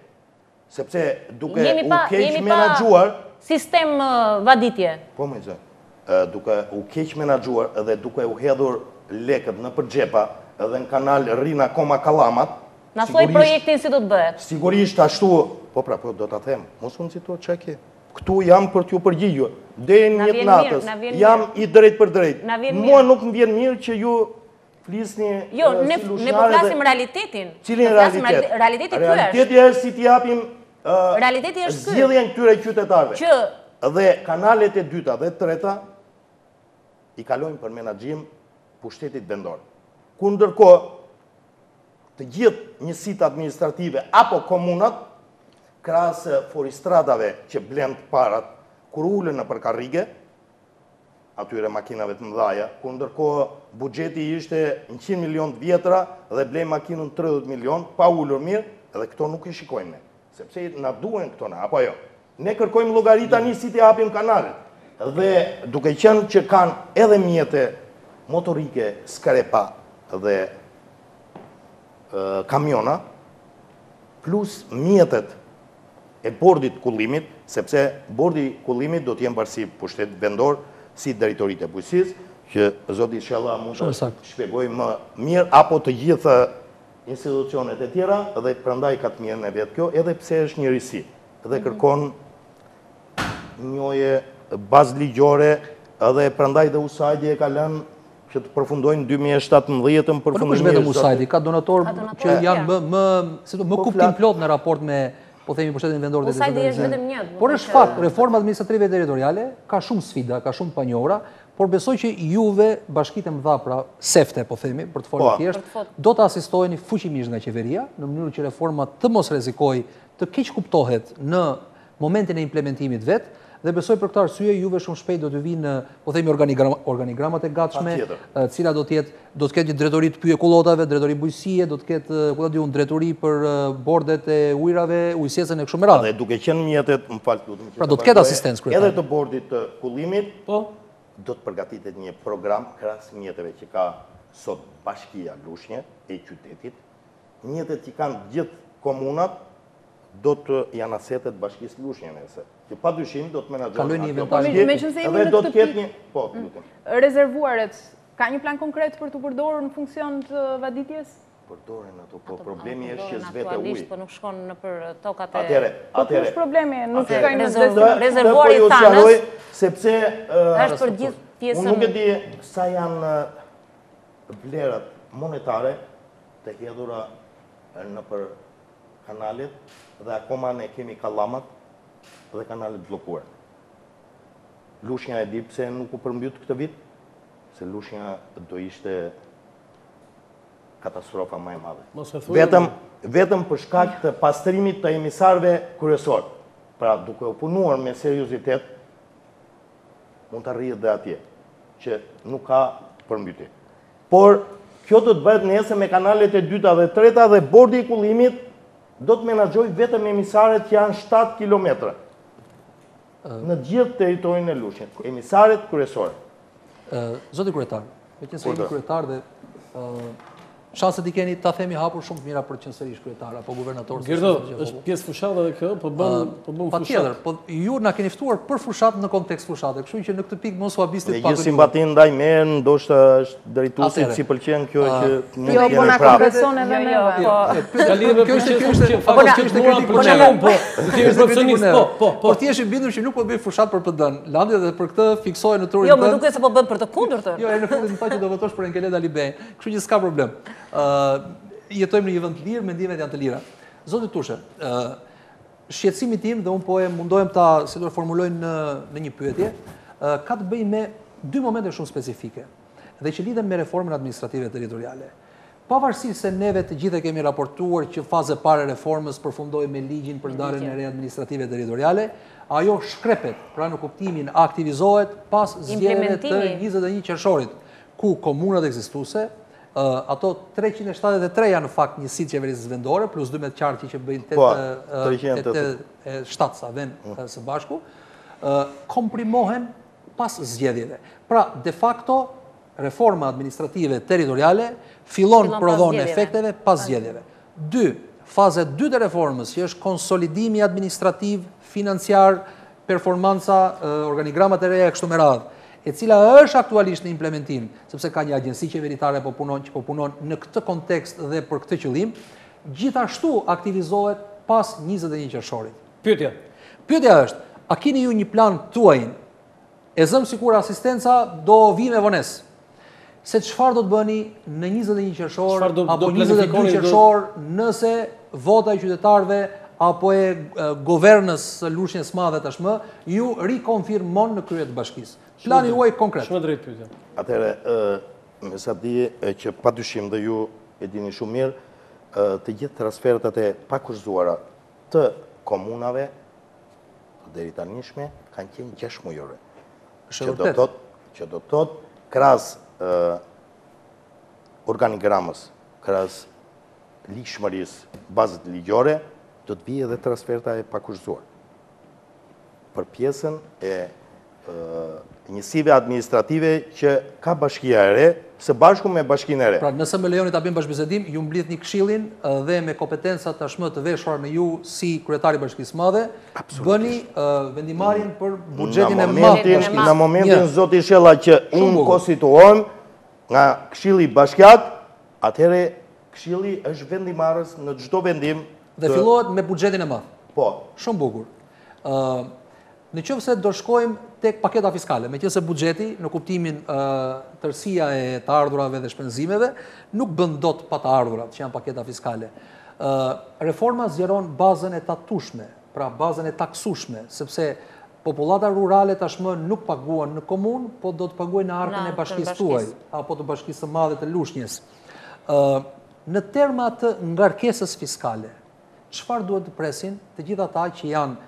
Sepse duke u keq menaxhuar... Sistem vaditje. Po, më zë. duke u keq menaxhuar edhe duke u hedhur lekët në përgjepa edhe në kanal rrin akoma kallamat. Na thoj projektin si do të bëhet. Sigurisht ashtu, po do ta them, mos unë citoj çka ke. Këtu jam për t'ju përgjigjur. Deri në 1 natës jam i drejt për drejt. Mua nuk më vjen mirë që ju flisni. Jo, ne po flasim realitetin. Cilin realitet? Realiteti ky është. Realiteti është si t'i japim realiteti është ky. Zgjedhjen këtyre qytetarëve. Dhe kanalet e dyta dhe treta i kalojnë për menaxhim pushtetit vendor. Ku ndërkohë të gjithë njësitë administrative apo komunat krahas foristradave që blend parat kur ulën nëpër karrige, atyre makinave të mëdha, ku ndërkohë buxheti ishte 100 milion të vjetra dhe blej makinën 30 milion, pa ulur mirë, edhe këto nuk i shikojnë ne, sepse na duhen këto na, apo jo. Ne kërkojmë llogari tani si t'i japim kanalet. Dhe duke qenë që kanë edhe mjete motorike, skrepa dhe kamiona, plus mjetet e bordit kullimit, sepse bordi kullimit do t'jem bërë si pushtet vendor, si drejtoritë e bujqësisë, që zoti inshallah mund të shpjegoj më mirë, apo të gjitha institucionet e tjera, dhe prandaj ka të mirën e vetë kjo, edhe pse është njërisi, dhe kërkon njoje bazë ligjore, edhe prandaj dhe USAID-i e ka lënë që të përfundojnë 2017-ën Po nuk është vetëm USAID-i, ka donatorë që janë më kuptim plot në raport me, po themi, pushtetin vendor dhe USAID-i është vetëm një. Por është fakt, reforma administrative territoriale ka shumë sfida, ka shumë panjohura, por besoj që juve, bashkitë e mëdha, pra sefte, po themi, për të folur thjesht, do të asistojeni fuqimisht nga qeveria, në mënyrë që reforma të mos rrezikojë të keq kuptohet në momentin e implementimit vet, dhe besoj për këtë arsye juve shumë shpejt do të vinë, po themi, organigramat e gatshme, cila do të ketë një drejtori të pyekullotave, drejtori bujqësie, do të ketë, ku ta di unë, drejtori për bordet e ujrave, ujësjesën e kështu me radhë. Dhe duke qenë mjetet, më fal, pra do të ketë asistencë kryetare. Edhe të bordit të kullimit, do të përgatitet një program krahas mjeteve që ka sot Bashkia Lushnjë e qytetit. Mjetet që kanë gjithë komunat do të janë asetet Bashkisë Lushnjë nëse. Që pa dyshim do të menaxhojnë ato bashki. Edhe do të ketë një, rezervuaret, ka një plan konkret për të përdorur në funksion të vaditjes? Përdoren ato, po problemi është që zvetë ujë. Po nuk shkon nëpër tokat e. Atëre. Po kush problemi? Nuk ka një rezervuar i thanës. Sepse është për gjithë pjesën. Unë nuk e di sa janë vlerat monetare të hedhura nëpër kanalet dhe akoma ne kemi kallamat dhe kanalet bllokuar. Lushnja e di pse nuk u përmbyt këtë vit, se Lushnja do ishte katastrofa më e madhe. Vetëm për shkak të pastrimit të emisarëve kryesor. Pra, duke u punuar me seriozitet, mund të arrihet dhe atje, që nuk ka përmbytje. Por, kjo do të bëhet nesër me kanalet e dyta dhe treta dhe bordi i kullimit do të menaxhoj vetëm emisaret që janë 7 kilometra në gjithë territorin e Lushnjës, emisaret kryesor. Zoti kryetar, me qenë se jeni kryetar dhe shanset i keni ta themi hapur shumë të mira për qëndësërish kryetar apo guvernator. Gerdo, është pjesë fushatë dhe kjo, po bën fushatë. Patjetër, po ju na keni ftuar për fushatë në kontekst fushate, kështu që në këtë pikë mos u habisni pak. Dhe simpatin ndaj merë, ndoshta është drejtuesit si pëlqen kjo që mund të jemi prapë. Kompreson edhe neve. Po ti je i bindur që nuk po bëj fushat për PD-n. Landi dhe për këtë fiksohet në turin. Jo, më duket se po bën për të kundërtën. Jo, në fundit më tha që do votosh për Enkeleda Libej, kështu që s'ka problem. Jetojmë në një vend të lirë, mendimet janë të lira. Zoti Tushe, shqetësimi tim dhe unë po e mundohem ta si do të formuloj në një pyetje, ka të bëjë me dy momente shumë specifike dhe që lidhen me reformën administrative territoriale. Pavarësisht se neve të gjithë kemi raportuar që faza e parë e reformës përfundoi me ligjin për ndarjen e re administrative territoriale, ajo shkrepet, pra në kuptimin aktivizohet pas zgjedhjeve të 21 qershorit, ku komunat ekzistuese, ato 373 janë në fakt njësitë qeverisë vendore, plus 12 qarqi që bëjnë 7 sa vend së bashku, komprimohen pas zgjedhjeve. Pra, de facto, reforma administrative territoriale fillon prodhon efekteve pas zgjedhjeve. 2. Faza 2 të reformës, që është konsolidimi administrativ, financiar, performanca, organigramat e reja kështu me radhë, e cila është aktualisht në implementim, sepse ka një agjensi qeveritare që po punon në këtë kontekst dhe për këtë qëllim, gjithashtu aktivizohet pas 21 qershorit. Pyetja. Pyetja është, a keni ju një plan tuajin? E zëm sikur asistenca do vi me vonesë. Se çfarë do të bëni në 21 qershor apo 22 qershor nëse vota e qytetarëve apo e governës së Lushnjës së Madhe tashmë ju rikonfirmon në krye të bashkisë. Plani juaj konkret. Shumë drejt pyetja. Atëherë, me sa di që padyshim dhe ju e dini shumë mirë, të gjithë transfertat e pakushtuara të komunave deri tanishme kanë qenë 6 mujore. Që do të thotë krahas organigramës, krahas ligjshmërisë, bazët ligjore, do të vijë edhe transferta e pakushtuar. Për pjesën e njësive administrative që ka bashkia e re, së bashku me bashkinë e re. Pra, nëse më lejoni ta bëjmë bashkëbisedim, ju mblidhni këshillin dhe me kompetencat tashmë të veshura me ju si kryetari i Bashkisë së Madhe, bëni vendimarrjen për buxhetin e madh. Në momentin zoti Shella që unë konstituohem nga Këshilli Bashkiak, atëherë Këshilli është vendimarrës në çdo vendim dhe fillohet me buxhetin e madh. Po, shumë bukur. Në qoftë se do shkojmë tek paketa fiskale, meqense buxheti në kuptimin tërësia e të ardhurave dhe shpenzimeve nuk bën dot pa të ardhurat që janë paketa fiskale. Reforma zgjeron bazën e tatueshme, pra bazën e taksueshme, sepse popullata rurale tashmë nuk paguan në komunë, po do të paguajnë në arkën e bashkisë tuaj apo të Bashkisë së Madhe të Lushnjës. Në terma të ngarkesës fiskale, çfarë duhet të presin të gjithë ata që janë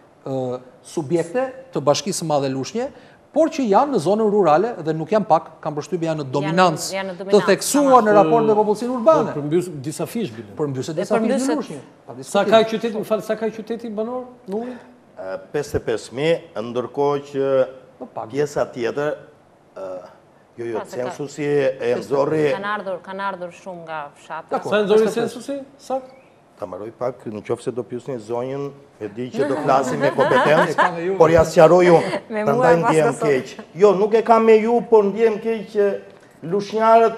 subjekte të Bashkisë së Madhe Lushnje, por që janë në zonën rurale dhe nuk janë pak, kam përshtypje janë në dominancë të theksuar në raport me popullsinë urbane. Për mbys disa fish bile. Për mbysë disa fish në Lushnje. Sa ka qyteti, më fal, sa ka qyteti banor në ujë? 55.000, ndërkohë që pjesa tjetër, censusi e nxorri. Kanë ardhur shumë nga fshatra. Sa nxorri censusi? Sa? Ta mbaroj pak, në qoftë se do pyesni zonjën, e di që do flasim me kompetencë, por ja sqaroj unë, prandaj ndjem keq. Jo, nuk e kam me ju, por ndjem keq që lushnjarët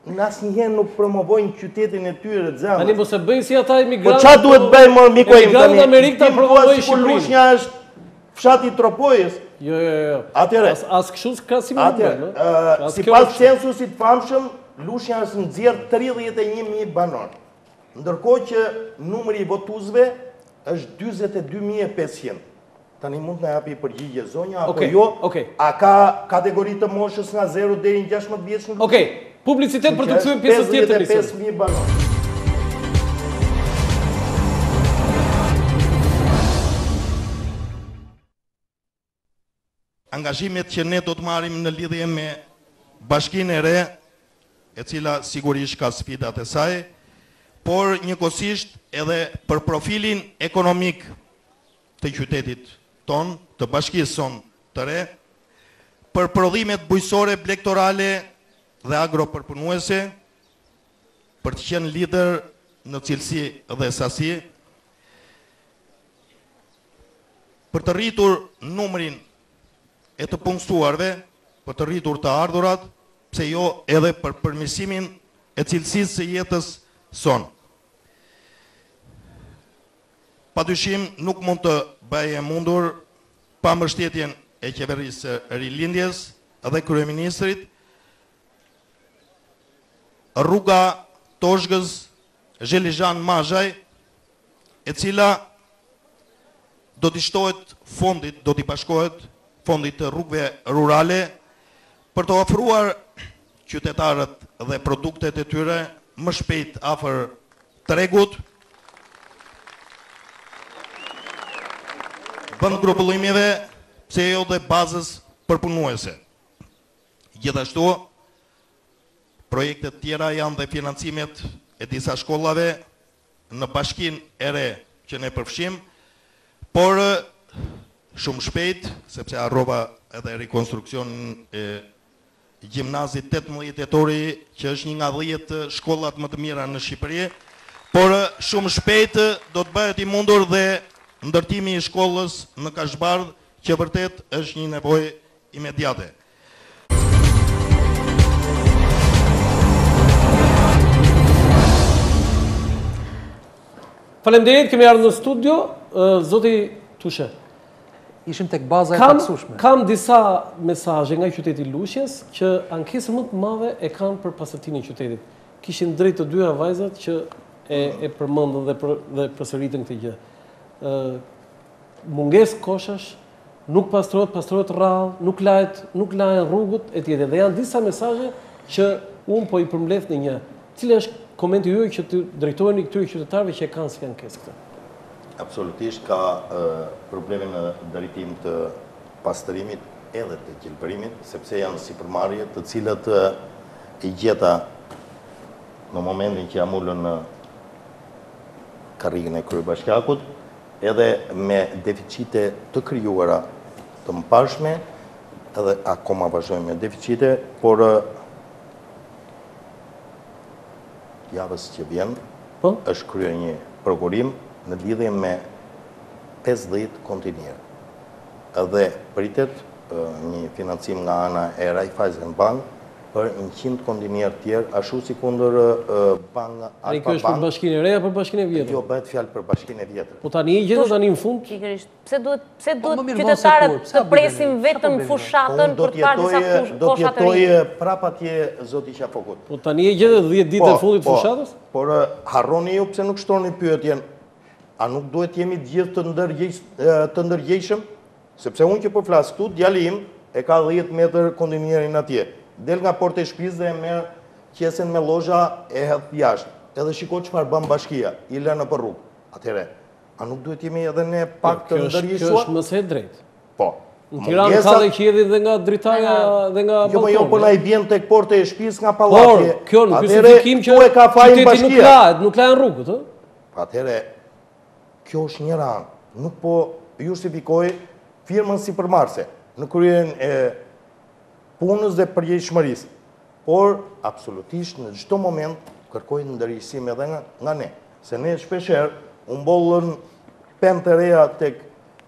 asnjëherë nuk promovojnë qytetin e tyre të zemrës. Tani mos e bëjnë si ata emigrantë. Po çfarë duhet bëjmë më miku im tani? Në Amerikë ta promovojnë Shqipërinë. Lushnja është fshati i Tropojës. Jo. Atëre, as kështu ka si më bën, ëh? Sipas censusit famshëm, Lushnja është nxjerr 31.000 banor. Ndërkohë që numri i votuesve është 42.500. Tani mund të na japi përgjigje zonja apo jo? A ka kategori të moshës nga 0 deri në 16 vjeç në Lushnjë? Okej, publicitet për të kthyer pjesën tjetër të listë. 55.000 banor. Angazhimet që ne do të marrim në lidhje me Bashkinë e Re, e cila sigurisht ka sfidat e saj, por njëkohësisht edhe për profilin ekonomik të qytetit ton, të bashkisë son të re, për prodhimet bujqësore, blegtorale dhe agropërpunuese, për të qenë lider në cilësi dhe sasi, për të rritur numrin e të punësuarve, për të rritur të ardhurat, pse jo edhe për përmirësimin e cilësisë së jetës son. Padyshim nuk mund të bëje mundur pa mbështetjen e qeverisë së rilindjes dhe kryeministrit, rruga Toshgës Zhelizhan Mazhaj, e cila do t'i shtohet fondit, do t'i bashkohet fondit të rrugëve rurale për të ofruar qytetarët dhe produktet e tyre më shpejt afër tregut, vend grumbullimeve, pse jo dhe bazës përpunuese. Gjithashtu, projektet tjera janë dhe financimet e disa shkollave në Bashkinë e Re që ne përfshim, por shumë shpejt, sepse harrova edhe rekonstruksionin e gjimnazit 18 tetori, që është një nga 10 shkollat më të mira në Shqipëri, por shumë shpejt do të bëhet i mundur dhe ndërtimi i shkollës në Kashbardh, që vërtet është një nevojë imediate. Faleminderit, kemi ardhur në studio, zoti Tushe. Ishim tek baza e taksueshme. Kam disa mesazhe nga qyteti i Lushnjës që ankesën më të madhe e kanë për pastërtinë e qytetit. Kishin drejt të dyja vajzat që e përmendën dhe përsëritën këtë gjë. Mungesë koshash, nuk pastrohet rrallë, nuk lahen rrugët e tjetër. Dhe janë disa mesazhe që unë po i përmbledh në një. Cili është komenti juaj që të drejtoheni këtyre qytetarëve që e kanë si ankesë këtë? Absolutisht ka probleme në drejtim të pastërimit edhe të gjelbërimit, sepse janë sipërmarrje të cilat i gjeta në momentin që jam ulën në karrigën e kryebashkiakut, edhe me deficite të krijuara të mëparshme, edhe akoma vazhdojmë me deficite, por javës që vjen është kryer një prokurim në lidhje me 50 kontinierë. Edhe pritet një financim nga ana e Raiffeisen Bank për 100 kontinierë tjerë, ashtu si kundër Bank Alfa Bank. Kjo është për Bashkinë e Re apo Bashkinë e Vjetër? Jo, bëhet fjalë për Bashkinë e Vjetër. Po tani i gjetë tani në fund? Pse duhet qytetarët të presin vetëm fushatën për të parë disa do të jetoj prapa atje zoti Qafokut. Po tani i gjetë 10 ditë e fundit fushatës? Por harroni ju pse nuk shtroni pyetjen. A nuk duhet jemi gjithë të ndërgjegjshëm? Sepse unë që po flas këtu, djali im e ka 10 metër kontinierin atje. Del nga porta e shtëpisë dhe e merr qesen me llozha e hedh jashtë. Edhe shiko çfarë bën bashkia, i lë në rrugë. Atëherë, a nuk duhet jemi edhe ne pak të ndërgjegjshëm? Kjo është më së drejtë. Po. Në Tiranë ka dhe qedhi dhe nga dritarja dhe nga balkoni. Jo, po na i bjen tek porta e shtëpisë nga pallati. Por, kjo në justifikim që qyteti nuk lahen rrugët, ë? Atëherë, kjo është njëra anë. Nuk po justifikoj firmën sipërmarrëse në kryen e punës dhe përgjegjshmërisë. Por, absolutisht, në çdo moment kërkojnë ndërgjegjësim edhe nga ne. Se ne shpeshherë u mbollën pemë të reja tek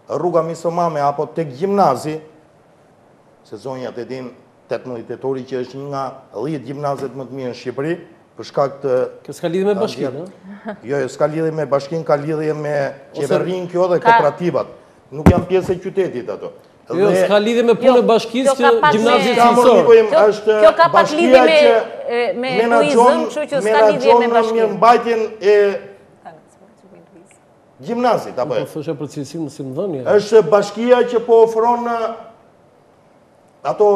rruga Misomame apo tek gjimnazi, se zonjat e din 18 tetori që është një nga 10 gjimnazet më të mirë në Shqipëri, për shkak të... Kjo s'ka lidhje me bashkinë, Jo, s'ka lidhje me bashkinë, ka lidhje me qeverinë kjo dhe kooperativat. Nuk janë pjesë e qytetit ato. Jo, s'ka lidhje me punë e bashkisë që gjimnazi cilësor. Kjo ka pak lidhje me tuizëm, kështu që s'ka lidhje me bashkinë. Mbajtjen e gjimnazit, apo e? Po thosha për cilësinë si më dhënie. Është bashkia që po ofron ato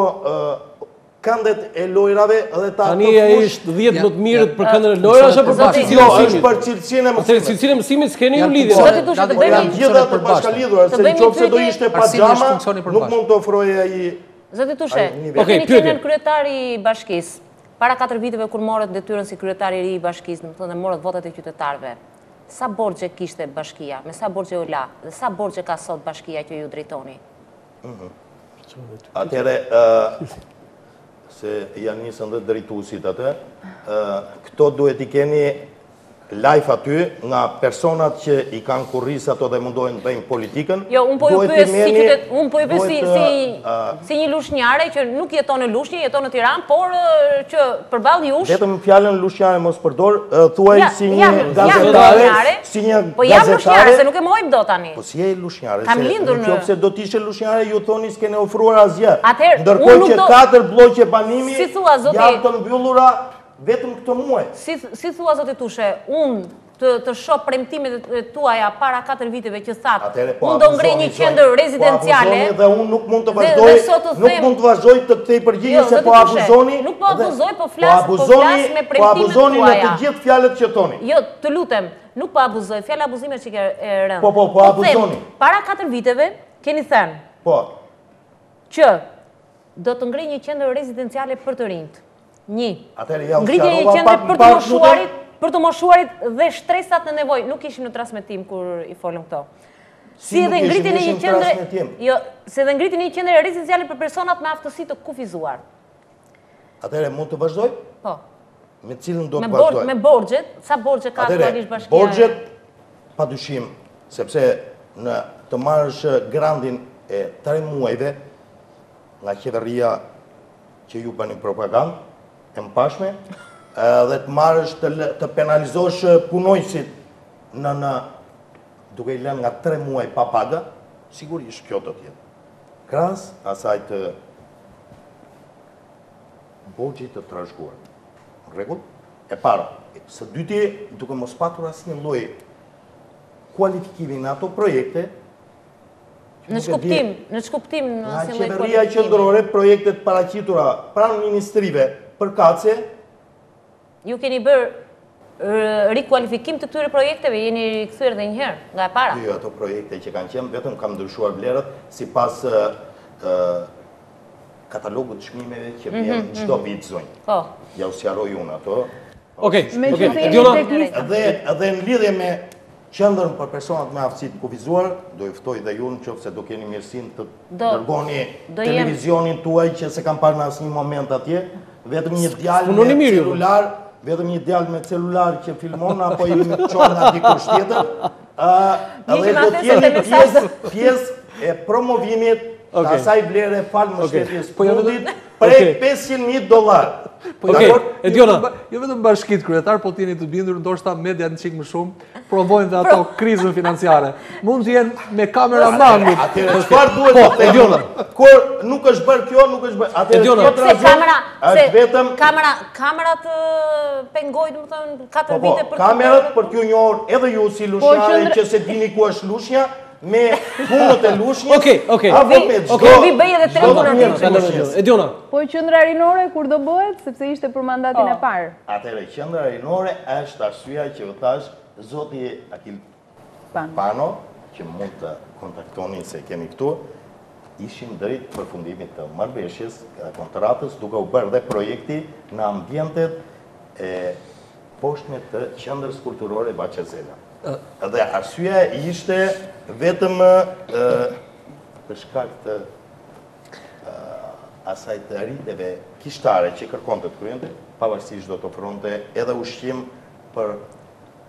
këndet e lojrave dhe ta të fush... Tani është 10 më të mirët për këndet e lojra, është për cilësinë e mësimit? Jo, është për cilësinë e mësimit. Cilësinë e mësimit s'keni ju lidhje. Janë gjitha të bashkalidhura, se në qoftë se do ishte pajama, nuk mund të ofroje ai... Zoti Tushe, keni qenë kryetari i bashkisë. Para 4 viteve kur morët detyrën si kryetari i bashkisë, domethënë morët votat e qytetarëve. Sa borxhe kishte bashkia, me sa borxhe u la, dhe sa borxhe ka sot bashkia që ju drejtoni? Atëherë, se janë nisën dhe drejtuesit atë, këto duhet i keni live aty nga personat që i kanë kurris ato dhe mundohen të bëjnë politikën. Jo, unë po ju pyes si një lushnjare që nuk jeton në Lushnjë, jeton në Tiranë, por që përballë jush... Vetëm fjalën lushnjare mos përdor, thuaj si një gazetare, po jam lushnjare, se nuk e mohojmë dot tani. Po si je lushnjare? Kam lindur në... Nëse do të ishe lushnjare, ju thoni s'kene ofruar asgjë. Ndërkohë që 4 blloqe banimi janë të mbyllura vetëm këtë muaj. Si thua, zoti Tushe, unë të shoh premtimet e tuaja para 4 viteve që thatë, unë do ngrej një qendër rezidenciale. Dhe unë nuk mund të vazhdoj të kthej përgjigje se po abuzoni. Nuk po abuzoj, po flas me premtimet tuaja. Po abuzoni në të gjithë fjalët që thoni. Jo, të lutem, nuk po abuzoj, fjala abuzime që ke rënë. Po abuzoni. Para 4 viteve keni thënë që do të ngrej një qendër rezidenciale për të rinjt. Ngritje një qendër për të moshuarit dhe shtresat në nevojë. Nuk ishim në transmetim kur i folëm këto. Si edhe ngritjen e një qendre, jo, se edhe ngritjen e një qendre rezidenciale për personat me aftësi të kufizuar. Atëherë mund të vazhdoj? Po. Me cilën do të vazhdoj? Me borxhet, sa borxhe ka aktualisht bashkia? Borxhet padyshim, sepse në të marrësh grandin e 3 muajve nga qeveria që ju bëni propagandë e mpashme, dhe të marrësh të penalizosh punojësit duke i lënë nga 3 muaj pa paga, sigurisht kjo do t'jetë. Krahas asaj të borxhit të trashëguar. Rregull? E para. Së dyti, duke mos patur asnjë lloj kualifikimi në ato projekte. Në ç'kuptim në asnjë lloj kualifikimi. Qeveria qendrore projektet paraqitura pranë ministrive përkatëse. Ju keni bërë rikualifikim të këtyre projekteve, jeni rikthyer edhe një herë nga e para. Jo, ato projekte që kanë qenë vetëm kam ndryshuar vlerat sipas katalogut të çmimeve që vjen çdo vit zonjë. Po. Ja u sqaroj unë ato. Okej. Edhe në lidhje me qendrën për personat me aftësi të kufizuar, do i ftoj dhe ju nëse do keni mirësinë të dërgoni televizionin tuaj që se kam parë në asnjë moment atje, vetëm një djalë me celular, vetëm një djalë me celular që filmon apo i çon nga dikush tjetër, edhe do të jeni pjesë e promovimit të asaj vlere falë mbështetjes fundit prej $500,000. Jo vetëm bashkitë kryetar, po t'jeni të bindur, ndoshta media në çik më shumë provojnë dhe ato krizën financiare. Mund të jenë me kameraman. Atëherë çfarë duhet të them? Kur nuk është bërë kjo, nuk është bërë. Atëherë vetëm kamerat pengojnë, domethënë 4 vite për kamerat për t'ju njohur edhe ju si lushnjare që se dini ku është lushnja. Me punët e lushnjës. Vi bëj edhe telefonat. Ediona. Po qendra rinore kur do bëhet, sepse ishte për mandatin e parë. Atëherë qendra rinore është arsyeja që u thash zoti Akil Pano, që mund të kontaktoni se kemi këtu, ishim drejt përfundimit të marrëveshjes, kontratës, duke u bërë dhe projekti në ambientet e poshtme të qendrës kulturore Baçezela. Dhe arsyeja ishte vetëm për shkak të asaj të rritjeve kishtare që kërkonte të kryente, pavarësisht do të ofronte edhe ushqim për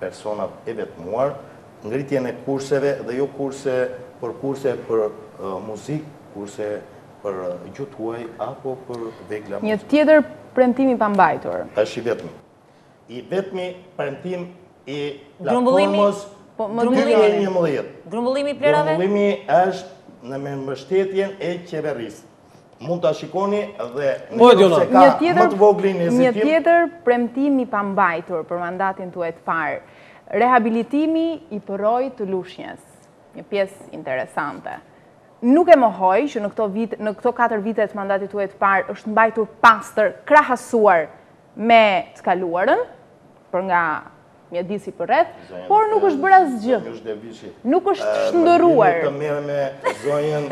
personat e vetmuar, ngritjen e kurseve dhe jo kurse për muzikë, kurse për gjuhë huaj apo për vegla. Një tjetër premtim i pambajtur. Është i vetmi premtim i platformës 2011. Grumbullimi i plerave? Grumbullimi është në mbështetjen e qeverisë. Mund ta shikoni dhe nëse ka më të voglin hezitim. Një tjetër premtim i pambajtur për mandatin tuaj të parë. Rehabilitimi i përrojit të Lushnjës. Një pjesë interesante. Nuk e mohoj që në këto 4 vite të mandatit tuaj të parë është mbajtur pastër krahasuar me të kaluarën, për nga mjedisi për rreth, por nuk është bërë asgjë. Nuk është shndërruar. Të merre me zonjën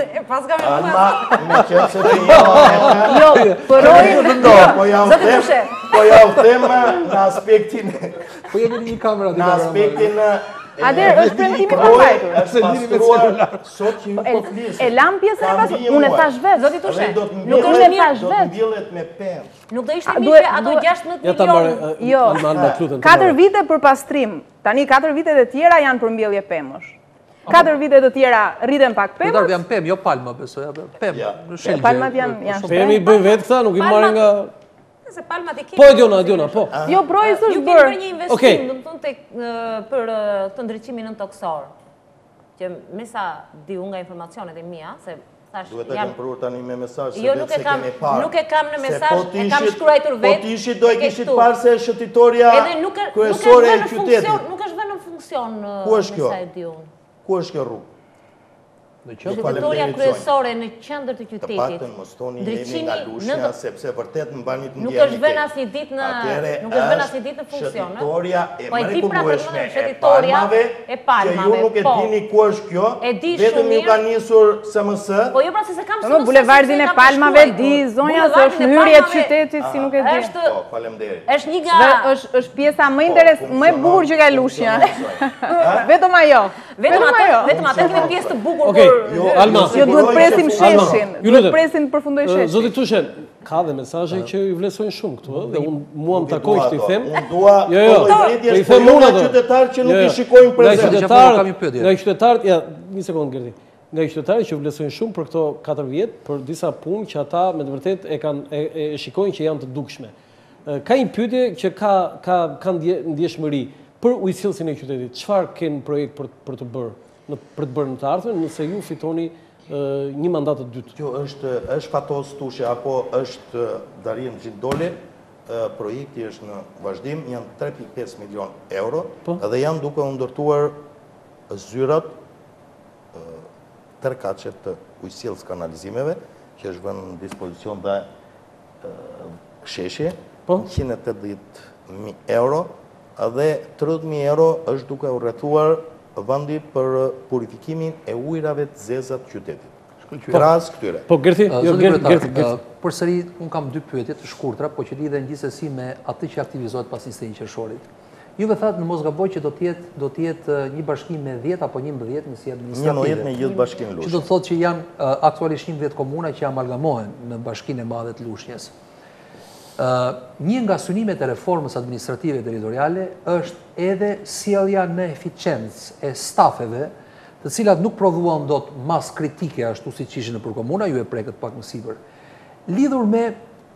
Alma, me qenë se të njohë. Jo, përrojit po ja u them në aspektin po jeni një kamera në aspektin Atëherë është premtimi i pambajtur. Është pastruar sot që ju po flisni. E lam pjesën e pas, unë e thash vetë, zoti Tushe. Nuk është e mirë, do të mbjellet me pemë. Nuk do ishte mirë ato 16 milionë. Jo. 4 vite për pastrim. Tani 4 vitet e tjera janë për mbjellje pemësh. 4 vitet e tjera rriten pak pemë. Këto janë pemë, jo palma, besoj, pemë. Palmat janë. Pemi i bëjnë vetë këta, nuk i marrin nga se palmat e kemi. Po Ediona, po. Jo, projë s'është ju bërë. Ju keni bërë një investim, domethënë për të ndriçimin nën toksor. Që me sa di unë nga informacionet e mia, se thash duhet ta kem prur tani me mesazh se jo, vetë se kemi parë. Nuk e kam në mesazh, e kam shkruar vetë. Po ti ishit do e kishit parë se shëtitoria kryesore e qytetit. Nuk është vënë në funksion me sa e di unë. Ku është kjo rrugë? Shëtitoria kryesore në qendër të qytetit. Të paktën mos toni jemi nga Lushnja sepse vërtet mbani të ndjeni. Nuk është vënë asnjë ditë në funksion, ëh. Shëtitoria e mrekullueshme e palmave. Që ju nuk e dini ku është kjo. Vetëm ju ka nisur SMS. Po jo pra se kam SMS. Bulevardin e Palmave di zonja se është në hyrje të qytetit si nuk e di. Po, faleminderit. Është një nga është pjesa më më e bukur që ka Lushnja. Vetëm ajo. Vetëm atë kemi pjesë të bukur. Jo, Alma. Jo, duhet presim sheshin. Duhet presim të përfundoj sheshin. Zoti Tushe, ka dhe mesazhe që i vlerësojnë shumë këtu, dhe unë mua më takoj që t'i them. Unë dua i them unë ato qytetarë që nuk i shikojnë prezant. Nga qytetarët, ja, një sekondë Gerdi. Nga qytetarët që vlerësojnë shumë për këto 4 vjet, për disa punë që ata me të vërtetë e shikojnë që janë të dukshme. Ka një pyetje që ka ndjeshmëri. për ujësillësin e qytetit, çfarë kanë projekt për të bërë në të ardhmen nëse ju fitoni një mandat të dytë? Kjo është Fatos Tushe apo është Darin Gjindoli, projekti është në vazhdim, janë 3.5 milion euro dhe janë duke ndërtuar zyrat tërkaqe të ujësillës kanalizimeve, që është vënë në dispozicion dhe sheshje, 180.000 euro, dhe 30.000 euro është duke urrëtuar vendi për purifikimin e ujrave të zeza të qytetit. Krahas këtyre. Po, Gerti? Përsëri, unë kam 2 pyetje të shkurtra, po që lidhen gjithsesi me atë që aktivizohet pas 21 qershorit. Juve thatë në mos gaboj që do të jetë një bashkim me 10 apo 11 në si administrative. 11 me gjithë bashkimin Lushnjë. Që do të thotë që janë aktualisht 11 komuna që amalgamohen në bashkinë e madhe të Lushnjës. Një nga synimet e reformës administrative territoriale është edhe sjellja në eficiencë e stafeve, të cilat nuk prodhuan dot mas kritike ashtu siç ishin nëpër komuna, ju e prekët pak më sipër. Lidhur me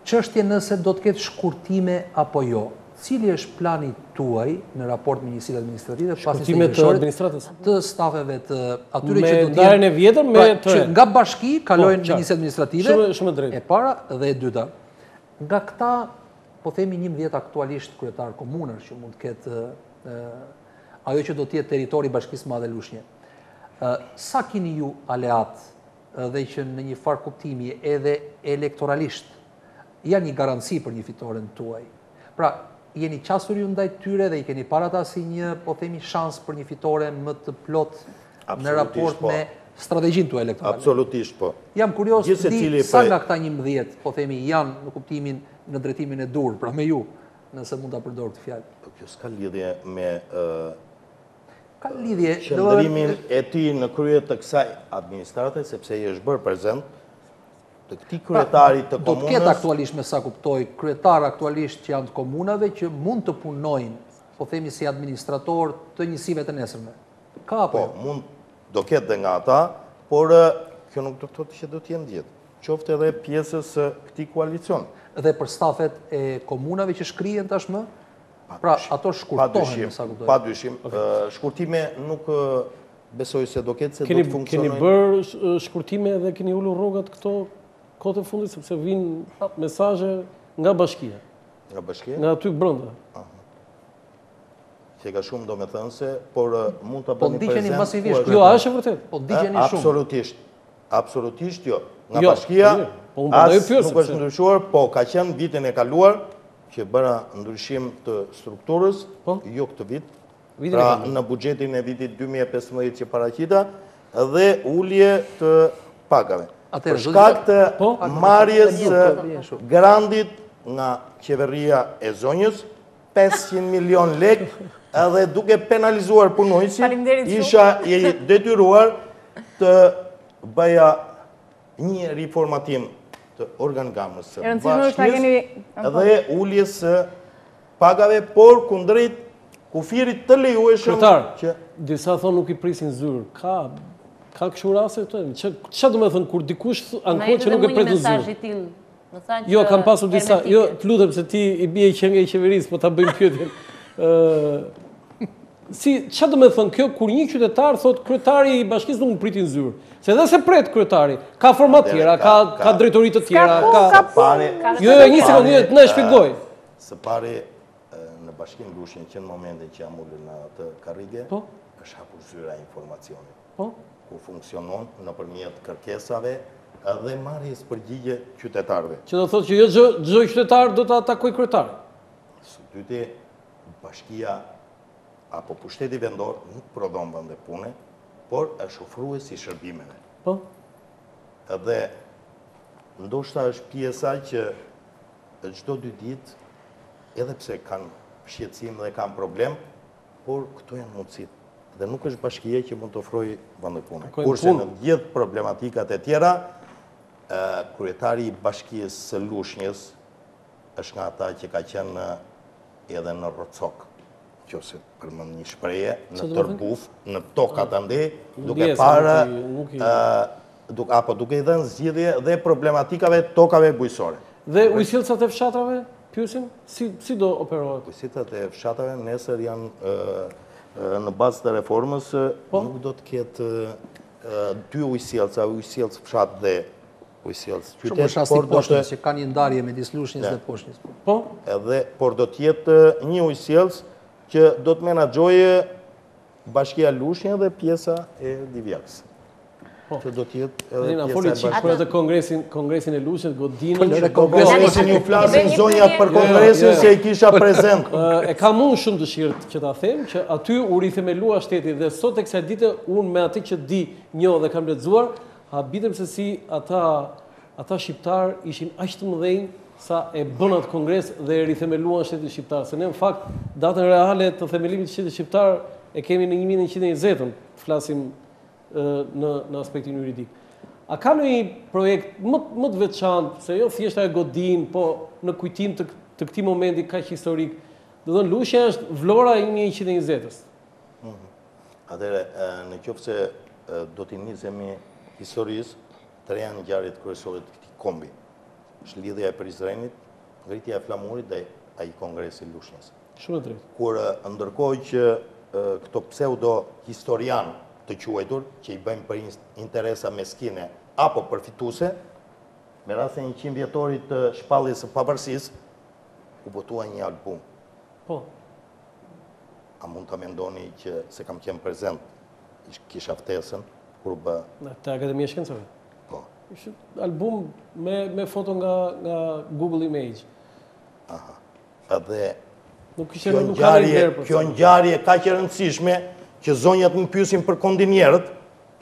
çështjen nëse do të ketë shkurtime apo jo. Cili është plani tuaj në raport me njësitë administrative shkurtime të administratës të stafeve të atyre që do të ndarjen e vjetër me që nga bashki kalojnë në njësitë administrative? Shumë drejt. E para dhe e dyta. Nga këta, po themi 11 aktualisht kryetar komunër që mund të ketë ajo që do të jetë territori Bashkisë Madhe Lushnjë. Sa keni ju aleat dhe që në një farë kuptimi edhe elektoralisht janë një garanci për një fitoren tuaj? Pra, jeni qasur ju ndaj tyre dhe i keni para ta si një, po themi, shans për një fitore më të plot në raport me strategjin tuaj elektorale? Absolutisht po. Jam kurios të di sa nga këta 11, po themi, janë në kuptimin në drejtimin e dur, pra me ju, nëse mund ta përdor këtë fjalë. Kjo s'ka lidhje me ka lidhje qëndrimin e ti në krye të kësaj administrate, sepse i është bërë prezent të këtij kryetari të komunës. Do të ketë aktualisht, me sa kuptoj, kryetar aktualisht që janë të komunave që mund të punojnë, po themi si administrator të njësive të nesërme. Ka apo? Po, mund do ketë dhe nga ata, por kjo nuk do të thotë që do të jenë gjithë. Qoftë edhe pjesës këtij koalicion. Dhe për stafet e komunave që shkrihen tashmë? Pra, ato shkurtohen, me sa kuptoj. Padyshim, shkurtime nuk besoj se do ketë se do të funksionojnë. Keni bërë shkurtime dhe keni ulur rrogat këto kohë të fundit, sepse vinë mesazhe nga bashkia. Nga bashkia? Nga aty brenda. Që ka shumë do me thënë se, por mund të bëni prezent. Po ndiqeni masivisht. Jo, është e vërtet. Po ndiqeni shumë. Absolutisht. Absolutisht jo. Nga bashkia, as nuk është ndryshuar, po ka qenë vitin e kaluar, që bëra ndryshim të strukturës, jo këtë vit, pra në buxhetin e vitit 2015 që paraqita, dhe ulje të pagave. Për shkak të marrjes grandit nga qeveria e zonjës, 500 milion lek, edhe duke penalizuar punojësit, isha i detyruar të bëja një riformatim të organigramës së bashkisë dhe uljes së pagave, por kundrejt kufirit të lejueshëm që disa thonë nuk i prisin zyrë. Ka kështu raste këtu? Çfarë do të thënë kur dikush ankohet që nuk e pret zyrë? Jo, kam pasur disa, jo, të lutem se ti i bie që nga i qeverisë, po ta bëjmë pyetjen. Si, çfarë do të thënë kjo kur një qytetar thotë kryetari i bashkisë nuk më pritin zyrë? Se edhe se pret kryetari, ka forma tjera, ka drejtori të tjera, Jo, një sekondë, të na shpjegoj. Së pari në bashkinë Lushnjë që në momentin që jam ulur në atë karrige, është hapur zyra e informacionit. Ku funksionon nëpërmjet kërkesave dhe marrjes përgjigje qytetarëve. Që do thotë që jo çdo qytetar do ta takojë kryetarin. Së dyti, bashkia apo pushteti vendor nuk prodhon vende pune, por është ofrues i shërbimeve. Dhe ndoshta është pjesa që çdo 2 ditë, edhe pse kanë shqetësim dhe kanë problem, por këto janë mundësitë. Dhe nuk është bashkia që mund të ofrojë vende pune. Kurse në gjithë problematikat e tjera, kryetari i bashkisë së Lushnjës është nga ata që ka qenë edhe në Rocok, qofse përmend një shprehje, në Tërbuf, në tokat andej, duke parë duke i dhënë zgjidhje dhe problematikave tokave bujqësore. Dhe ujësillcat e fshatrave? Pyesim, si do operohet? Ujësitat e fshatave nesër janë në bazë të reformës, nuk do të ketë dy ujësielës, ujësielës fshat dhe ujësielës qytet. Shumë shastik poshtës, që ka një ndarje me disë Lushnjës dhe poshtës. Por do të jetë një ujësielës që do të menaxhoje Bashkia Lushnjë dhe pjesa e Divjakës. Që do t'jetë edhe pjesa e për atë kongresin e Lushnjës, godinën... Si një flasin zonjat për kongresin se i kisha prezent. E kam unë shumë dëshirë që ta them, që aty u rithemelua shteti dhe sot e kësaj dite unë me atë që di njoh dhe kam lexuar, habitem se si ata shqiptar ishin aq të mëdhenj sa e bën atë kongres dhe e rithemeluan shtetin shqiptar. Se ne në fakt datën reale të themelimit të shtetit shqiptar e kemi në 1920-ën, flasim në aspektin juridik. A ka një projekt më të veçantë, se jo thjesht e godin, po në kujtim të këtij momenti kaq historik? Do të thënë Lushnja është Vlora e 1920-s. Atëherë, në qoftë se do t'i nisemi historisë, tre janë ngjarjet kryesore të këtij kombi. Është lidhja e Prizrenit, ngritja e flamurit dhe ai kongresi i Lushnjës. Shumë e drejtë. Kur ndërkohë që këto pseudo historianë të quajtur, që i bëjmë për interesa meskine apo përfituese, me rastin e 100 vjetorit të shpalljes së pavarësisë, u botua një album. Po. A mund ta mendoni që se kam qenë prezent, kisha ftesën kur bë te Akademia e Shkencave? Po. Ishte album me foto nga Google Image. Aha. Edhe kjo ngjarje kaq e rëndësishme që zonjat më pyesin për kondinierët,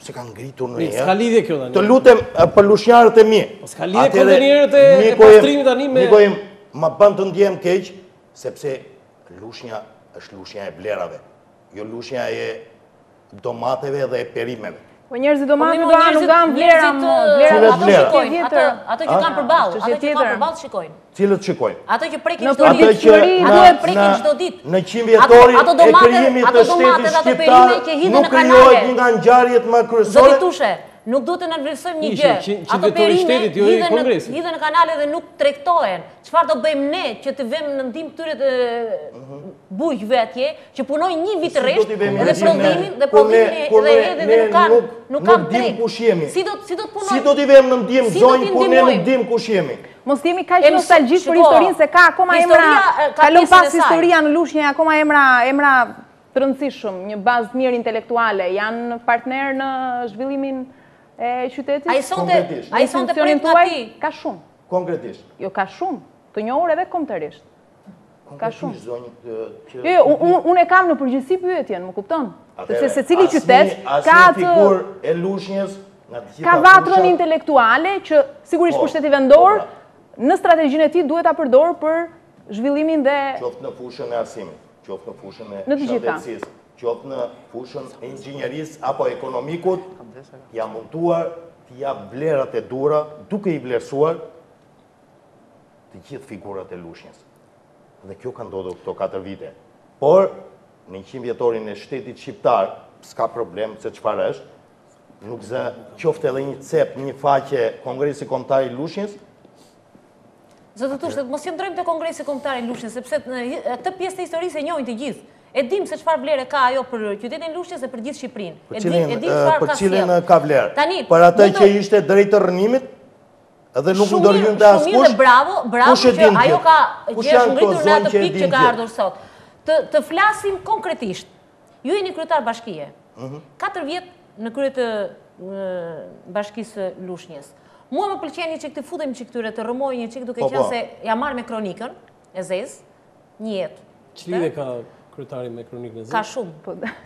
se kanë ngritur në një. S'ka lidhje kjo tani. Të lutem për lushnjarët e mi. S'ka lidhje kondinierët e pastrimit tani me... Nikojim, ma bën të ndjem keq, sepse Lushnja është Lushnja e vlerave, jo Lushnja e domateve dhe e perimeve. Po njerëzit domatet do nuk kanë vlera, ato që kanë përballë, shikojnë. Cilët shikojnë? Ato që prekin çdo ditë. Në 100 vjetorin e krijimit të shtetit shqiptar nuk krijohet nga ngjarjet më kryesore. Zoti Tushe, nuk duhet të nënvlerësojmë një gjë. Ato perime hidhen në kanale dhe nuk tregtohen. Çfarë do bëjmë ne që të vëmë në ndihmë këtyre të bujqve atje, që punojnë një vit rresht dhe prodhimin dhe nuk kanë treg. Si do të punojnë? Si do t'i vëmë në ndihmë zonjë kur ne nuk dimë kush jemi? Mos jemi kaq nostalgjik për historinë se ka akoma emra, kalon pas historia në Lushnjë akoma emra të rëndësishëm, një bazë mirë intelektuale, janë partner në zhvillimin e qytetit? A i sonte prit nga ti? Ka shumë. Konkretisht? Jo, ka shumë. Të njohur edhe kombëtarisht. Ka shumë. Unë e kam në përgjithësi pyetjen, më kupton? Sepse secili qytet ka figur e Lushnjës, ka vatrën intelektuale që sigurisht pushteti vendor në strategjinë e tij duhet ta përdor për zhvillimin dhe qoftë në fushën e arsimit, qoftë në fushën e shëndetësisë, qoftë në fushën e inxhinierisë apo ekonomikut, ja munduar të jap vlerat e duhura, duke i vlerësuar të gjithë figurat e Lushnjës. Dhe kjo ka ndodhur këto 4 vite. Por në 100 vjetorin e shtetit shqiptar, s'ka problem se çfarë është, nuk zë qoftë edhe një cep, një faqe Kongresi Kombëtar i Lushnjës. Zotë Tushe, mos qëndrojmë te Kongresi Kombëtar i Lushnjës, sepse këtë pjesë të historisë e njohin të gjithë. E dim se çfarë vlerë ka ajo për qytetin e Lushnjës dhe për gjithë Shqipërinë. Për cilën ka vlerë? Për atë që ishte drejt të rënimit? Edhe nuk ndërhyjnë të askush? Shumë mirë, bravo që ajo ka është ngritur në atë pikë që ka ardhur sot. Të flasim konkretisht. Ju jeni kryetar bashkie. 4 vjet në krye të bashkisë Lushnjës. Mua më pëlqeni që të futemi që këtyre të rëmoj një qikë duke qenë se ja marrë me kronikën e zezë, një jetë. Qlidhe ka kryetari me kronikën e zezë? Ka shumë.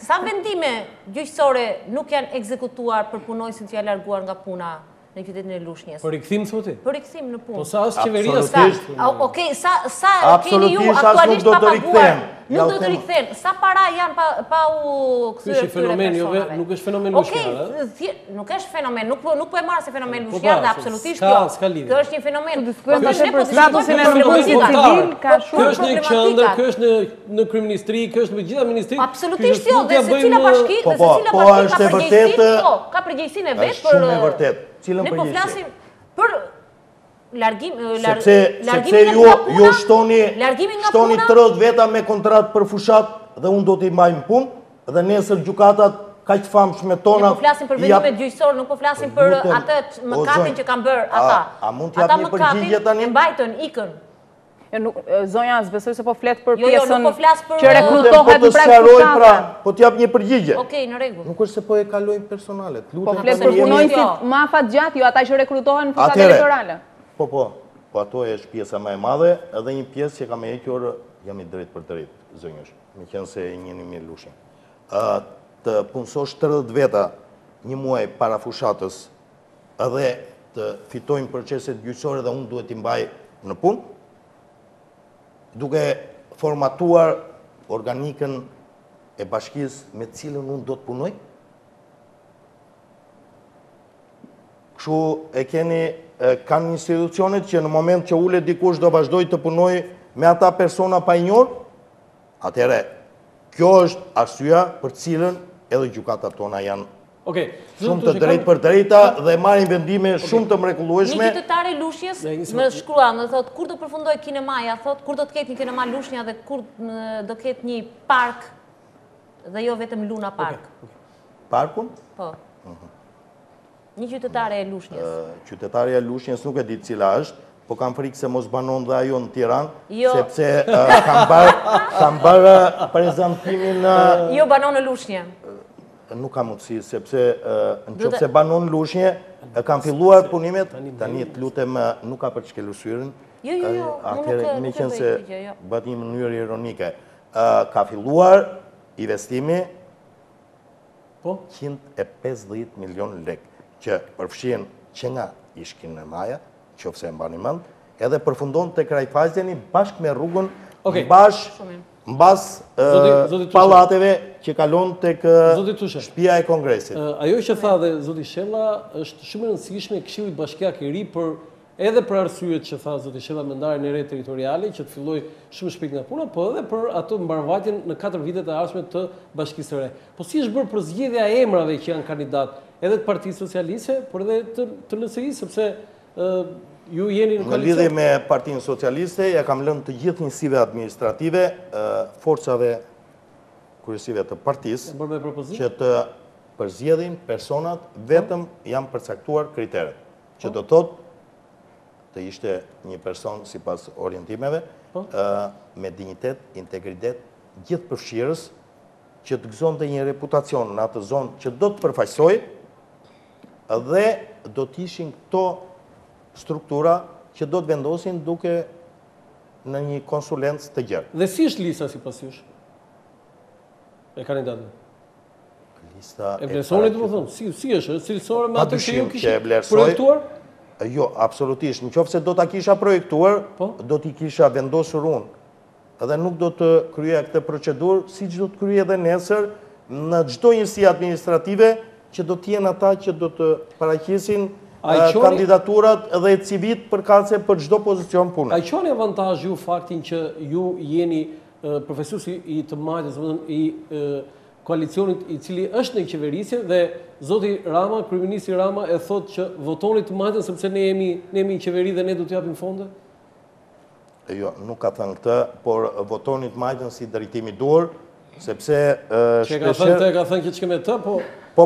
Sa vendime gjyqësore nuk janë ekzekutuar për punojësit që janë larguar nga puna në qytetin e Lushnjës? Për rikthim, thotë? Për rikthim në punë. Po sa është qeveria? Okej, sa keni ju aktualisht pa paguar? Nuk do të rikthehen. Sa para janë pa u kthyer këtyre personave? Nuk është fenomen Lushnjë. Okej, nuk është fenomen. Nuk po e marr si fenomen Lushnjë, dhe absolutisht jo. Kjo është një fenomen. Kjo është në qendër, kjo është në kryeministri, kjo është në gjitha ministritë. Absolutisht jo, dhe secila bashki, ka përgjegjësinë e vet për. Shumë e vërtet. Cilën përgjegjësi? Ne po flasim për Sepse ju shtoni 30 veta me kontrat për fushat dhe unë do t'i majmë punë dhe nesër gjukatat ka që famshme tona... Ne po flasim për vendimet gjyqësor, nuk po flasim për atë mëkatin që kanë bërë ata. A mund t'jap një përgjigje tani? E mbajtën, ikën. Zonja, s'besoj se po flet për pjesën nuk po flas për... që rekrutohet në prag fushata. Po t'jap një përgjigje. Okej, në rregull. Nuk është se po e kalojmë personalet. Po flet për punonjësit mafat gjatë, jo ata që rekrutohen në fushat elektorale. Po ato është pjesa më e madhe, edhe një pjesë që kam e hequr, jam i drejt për të rrit, zonjësh, me qenë se njeni mirë lushin. Të punësosh 30 veta një muaj para fushatës edhe të fitojnë proceset gjyqësore dhe unë duhet t'i mbaj në punë, duke formatuar organikën e bashkisë me cilën unë do të punoj. Kështu e keni, kanë institucionet që në moment që ule dikush do vazhdoj të punoj me ata persona pa i njohur, atëherë kjo është arsyeja për cilën edhe gjukatat tona janë shumë të drejt për drejta dhe marrin vendime shumë të mrekullueshme. Një qytetar i Lushnjës më shkrua, më thot kur do përfundoj kinemaja, thot kur do të ketë një kinema Lushnja dhe kur do ketë një park dhe jo vetëm Luna Park. Parkun? Po. Një qytetare e Lushnjës. Qytetarja e Lushnjës nuk e di cila është, po kam frikë se mos banon dhe ajo në Tiranë, sepse kam bërë prezantimin... Jo banon në Lushnjë. Nuk kam mundësi, sepse në qoftë se banon në Lushnjë, kam filluar punimet, tani të lutem nuk ka për të shkelësyrën, me qenë se bëti një mënyrë ironike. Ka filluar investimi 150 milion lek, që përfshin që nga ishkin në maja, që ofse mbani mend, edhe përfundon të Krajfajzeni bashkë me rrugën, mbas palateve që kalon të shtëpia e Kongresit. Ajo që tha dhe Zoti Shella është shumë e rëndësishme Këshilli Bashkiak i ri edhe për arsyet që tha Zoti Shella me ndarjen e re territoriale që të filloj shumë shpejt nga puna, po edhe për atë mbarvajtjen në 4 vitet e ardhshme të Bashkisë së Re. Po si është bërë për zgjedhja e emrave që janë kandidat edhe të Partisë Socialiste, por edhe të LSI-së, sepse ju jeni në koalicion? Në lidhje me Partinë Socialiste, ja kam lënë të gjithë njësive administrative, forcave kryesive të partisë, që të përzgjedhin personat vetëm janë përcaktuar kriteret. Që do thotë të ishte një person si pas orientimeve, me dignitet, integritet, gjithë përfshirës, që të gëzon të një reputacion në atë zonë që do të përfaqësoj, dhe do të ishin këto struktura që do të vendosin duke në një konsulencë të gjerë. Dhe si është lista si pas jush? E kandidatëve? Lista e vlerësoni të më thëmë? Si është? Cilësore me atë që ju kishë projektuar? Jo, absolutisht. Në qoftë se do të kisha projektuar, do t'i kisha vendosur unë. Edhe nuk do të kryja këtë procedur, si që do të kryja dhe nesër në gjdo njësi administrative që do t'jen ata që do të paraqisin kandidaturat dhe civit përkatëse për gjdo pozicion punë. A i qoni avantaj ju faktin që ju jeni profesusi i të majtës, i koalicionit i cili është në qeverisje dhe Zoti Rama, kryeministri Rama e thot që votoni të majtën sepse ne jemi në qeveri dhe ne do t'japim fonde? Jo, nuk ka thënë këtë, por votoni të majtën si drejtimi duar, sepse... Që ka thënë që qëke me të, po... Po,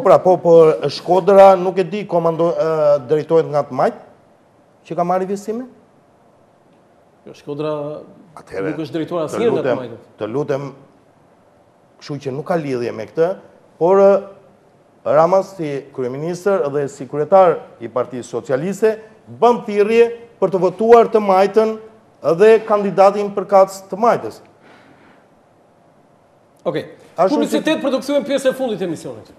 Shkodra nuk e di drejtojnë nga të majtë, që ka marrë investime? Shkodra nuk është drejtuar asnjëherë nga të majtët. Të lutem, kështu që nuk ka lidhje me këtë, por Rama si kryeministër dhe si kryetar i Partisë Socialiste bën thirrje për të votuar të majtën dhe kandidatin përkatës të majtës. Okej. Publicitet për të kthyer pjesën e fundit të emisionit.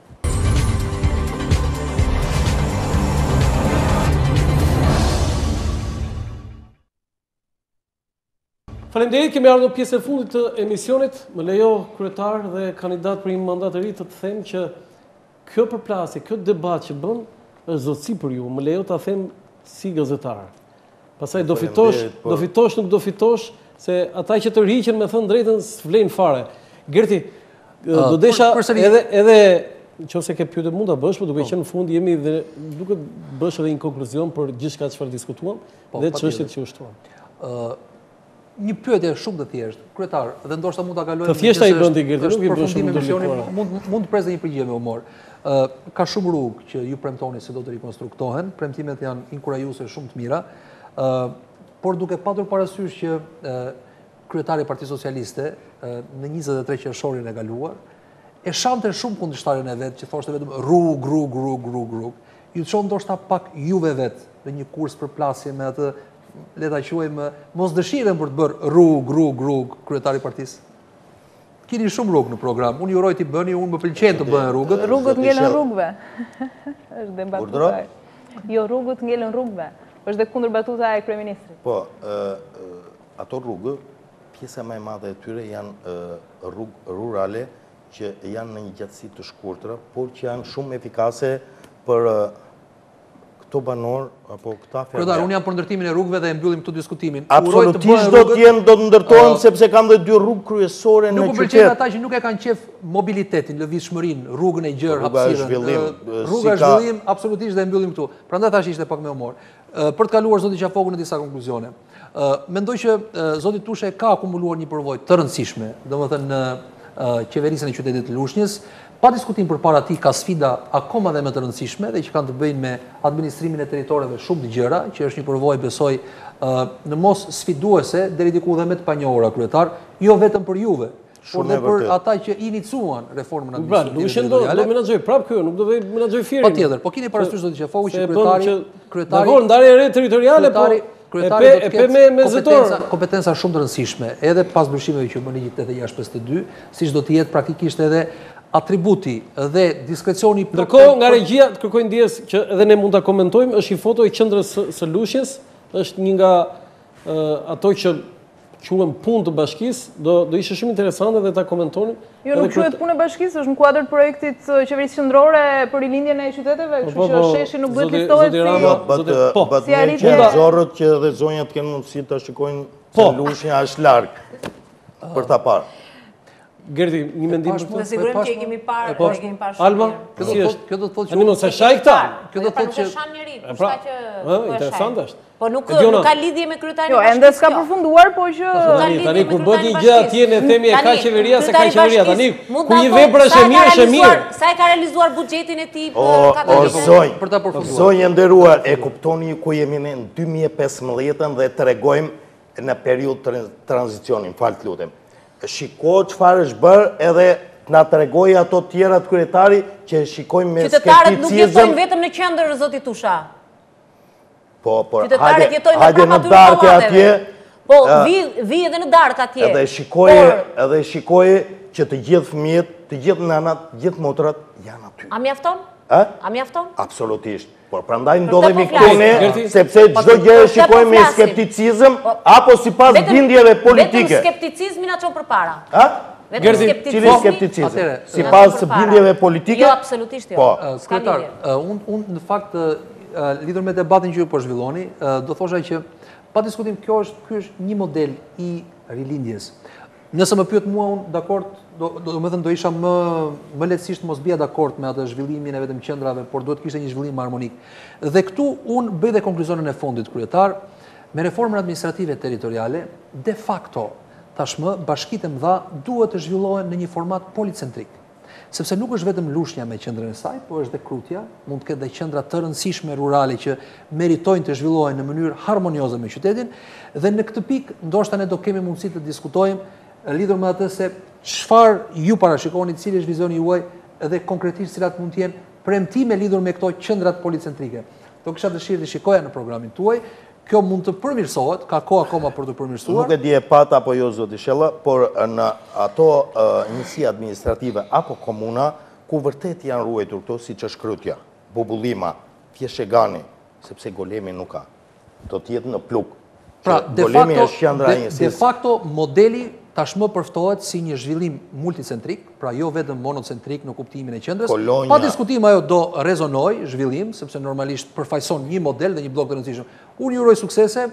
Faleminderit, kemi ardhur në pjesën e fundit të emisionit. Më lejo kryetar dhe kandidat për një mandat të ri të them që kjo përplasje, kjo debat që bën është zotësi për ju. Më lejo ta them si gazetar. Pastaj do fitosh, nuk do fitosh, se ata që të rriqen me thënë drejtën s'vlen fare. Gerti, do desha edhe nëse ke pyetje mund ta bësh, por duke qenë në fund jemi dhe duke bësh edhe një konkluzion për gjithçka çfarë diskutuam dhe çështjet që u shtuan. Një pyetje shumë të thjeshtë, kryetar, dhe ndoshta mund ta kalojmë. Të thjeshta i bëndi Gerti, nuk i bësh shumë emisionin, mund të pres një përgjigje me humor. Ka shumë rrugë që ju premtoni se do të rikonstruktohen, premtimet janë inkurajuese shumë të mira, por duke patur parasysh që kryetari i Partisë Socialiste në 23 qershorin e kaluar e shante shumë kundërshtarën e vet që thoshte vetëm rrugë. Ju çon ndoshta pak juve vet në një kurs përplasje me atë le ta quajmë mos dëshirën për të bërë rrugë kryetari i partisë. Keni shumë rrugë në program. Unë ju uroj t'i bëni, unë më pëlqen të bëhen rrugët. Rrugët ngelen rrugëve. Është debatuar. Jo, rrugët ngelen rrugëve. Është dhe kundërbatuta e kryeministrit. Po, ato rrugë, pjesa më e madhe e tyre janë rrugë rurale që janë në një gjatësi të shkurtër, por që janë shumë efikase për këto banor apo këta fermer. Kryetar, unë jam për ndërtimin e rrugëve dhe e mbyllim këtu diskutimin. Absolutisht do të ndërtohen sepse kanë dhe dy rrugë kryesore në qytet. Nuk më pëlqen ata që nuk e kanë qef mobilitetin, lëvizshmërinë, rrugën e gjerë, hapësirën. Rruga është zhvillim, absolutisht dhe e mbyllim këtu. Prandaj thash ishte pak më humor. Për të kaluar zoti Qafoku në disa konkluzione. Mendoj që zoti Tushe ka akumuluar një përvojë të rëndësishme, domethënë në qeverisjen e qytetit të Lushnjës. Pa diskutim përpara tij ka sfida akoma dhe më të rëndësishme dhe që kanë të bëjnë me administrimin e territoreve shumë të gjëra, që është një përvojë besoj në mos sfiduese deri diku dhe më të panjohura kryetar, jo vetëm për juve, por edhe për ata që iniciuan reformën administrative. Do menaxhoj prapë këtu, nuk do të menaxhoj firin. Patjetër, po keni parasysh zoti Qafoku që kryetari Dakor, ndarje re territoriale, po kryetari do të ketë kompetenca shumë të rëndësishme, edhe pas ndryshimeve që bën ligji 8652, siç do të jetë praktikisht edhe atributi dhe diskrecioni. Ndërkohë, nga regjia kërkojnë ndjes që edhe ne mund ta komentojmë, është një foto i qendrës së Lushnjës, është një nga ato që quhen punë të bashkisë, do ishte shumë interesante dhe ta komentonin. Jo, nuk quhet punë e bashkisë, është në kuadër projektit qeverisë qendrore për rilindjen e qyteteve, kështu që sheshi nuk duhet listohet si arritje zorrët që edhe zonjat kanë mundësi ta shikojnë se Lushnja është larg për ta parë. Gerti, një mendim për të? Në sigurim që e kemi parë, e kemi parë shumë. Alba, kjo do të thotë që unë mos e shaj këta. Kjo do të thotë që shan njëri, përshka që interesante është. Po nuk ka lidhje me kryetarin. Jo, ende s'ka përfunduar, po që tani kur bëhet një gjë atje ne themi e ka qeveria se ka qeveria tani. Ku një vepër është e mirë, është e mirë. Sa e ka realizuar buxhetin e tij për ta përfunduar. Zonjë nderuar, e kuptoni ku jemi ne në 2015 dhe tregojmë në periudhë tranzicionin, fal lutem. Shiko çfarë është bërë edhe na tregoi ato të tjera të kryetari që shikojmë me skepticizëm. Qytetarët nuk jetojnë vetëm në qendër zoti Tusha. Po, hajde në darkë atje. Po, vi edhe në darkë atje. Edhe shikoj që të gjithë fëmijët, të gjithë nanat, të gjithë motrat janë aty. A mjafton? A mjafton? Absolutisht. Por prandaj ndodhemi këtu ne, sepse çdo gjë e shikojmë me skepticizëm apo sipas bindjeve politike. Vetëm skepticizmi na çon përpara. Cili skepticizëm? Sipas bindjeve politike? Jo, absolutisht jo. Sekretar, unë në fakt lidhur me debatin që ju po zhvilloni, do thosha që pa diskutim ky është një model i rilindjes. Nëse më pyet mua, unë dakord, do isha më lehtësisht mos bija dakord me atë zhvillimin e vetëm qendrave, por duhet kishte një zhvillim harmonik. Dhe këtu unë bëj dhe konkluzionin e fundit kryetar, me reformën administrative territoriale, de facto tashmë bashkitë e mëdha duhet të zhvillohen në një format policentrik. Sepse nuk është vetëm Lushnja me qendrën e saj, por është dhe Krutja, mund të ketë dhe qendra të rëndësishme rurale që meritojnë të zhvillohen në mënyrë harmonioze me qytetin, dhe në këtë pikë ndoshta ne do kemi mundësi të diskutojmë lidhur me atë se çfarë ju parashikoni, cili është vizioni juaj dhe konkretisht cilat mund të jenë premtime lidhur me këto qendrat policentrike. Do kisha dëshirë të shikoja në programin tuaj, kjo mund të përmirësohet, ka kohë akoma për të përmirësuar. Nuk e di e pat apo jo zoti Shella, por në ato njësi administrative apo komuna ku vërtet janë ruajtur këto siç është Krutja, Bubullima, Fjeshegani, sepse Golemi nuk ka. Do të jetë në pluk. Pra, de facto modeli tashmë përftohet si një zhvillim multicentrik, pra jo vetëm monocentrik në kuptimin e qendrës. Pa diskutim ajo do rezonoj zhvillim, sepse normalisht përfaqëson një model dhe një blok të rëndësishëm. Unë ju uroj suksese,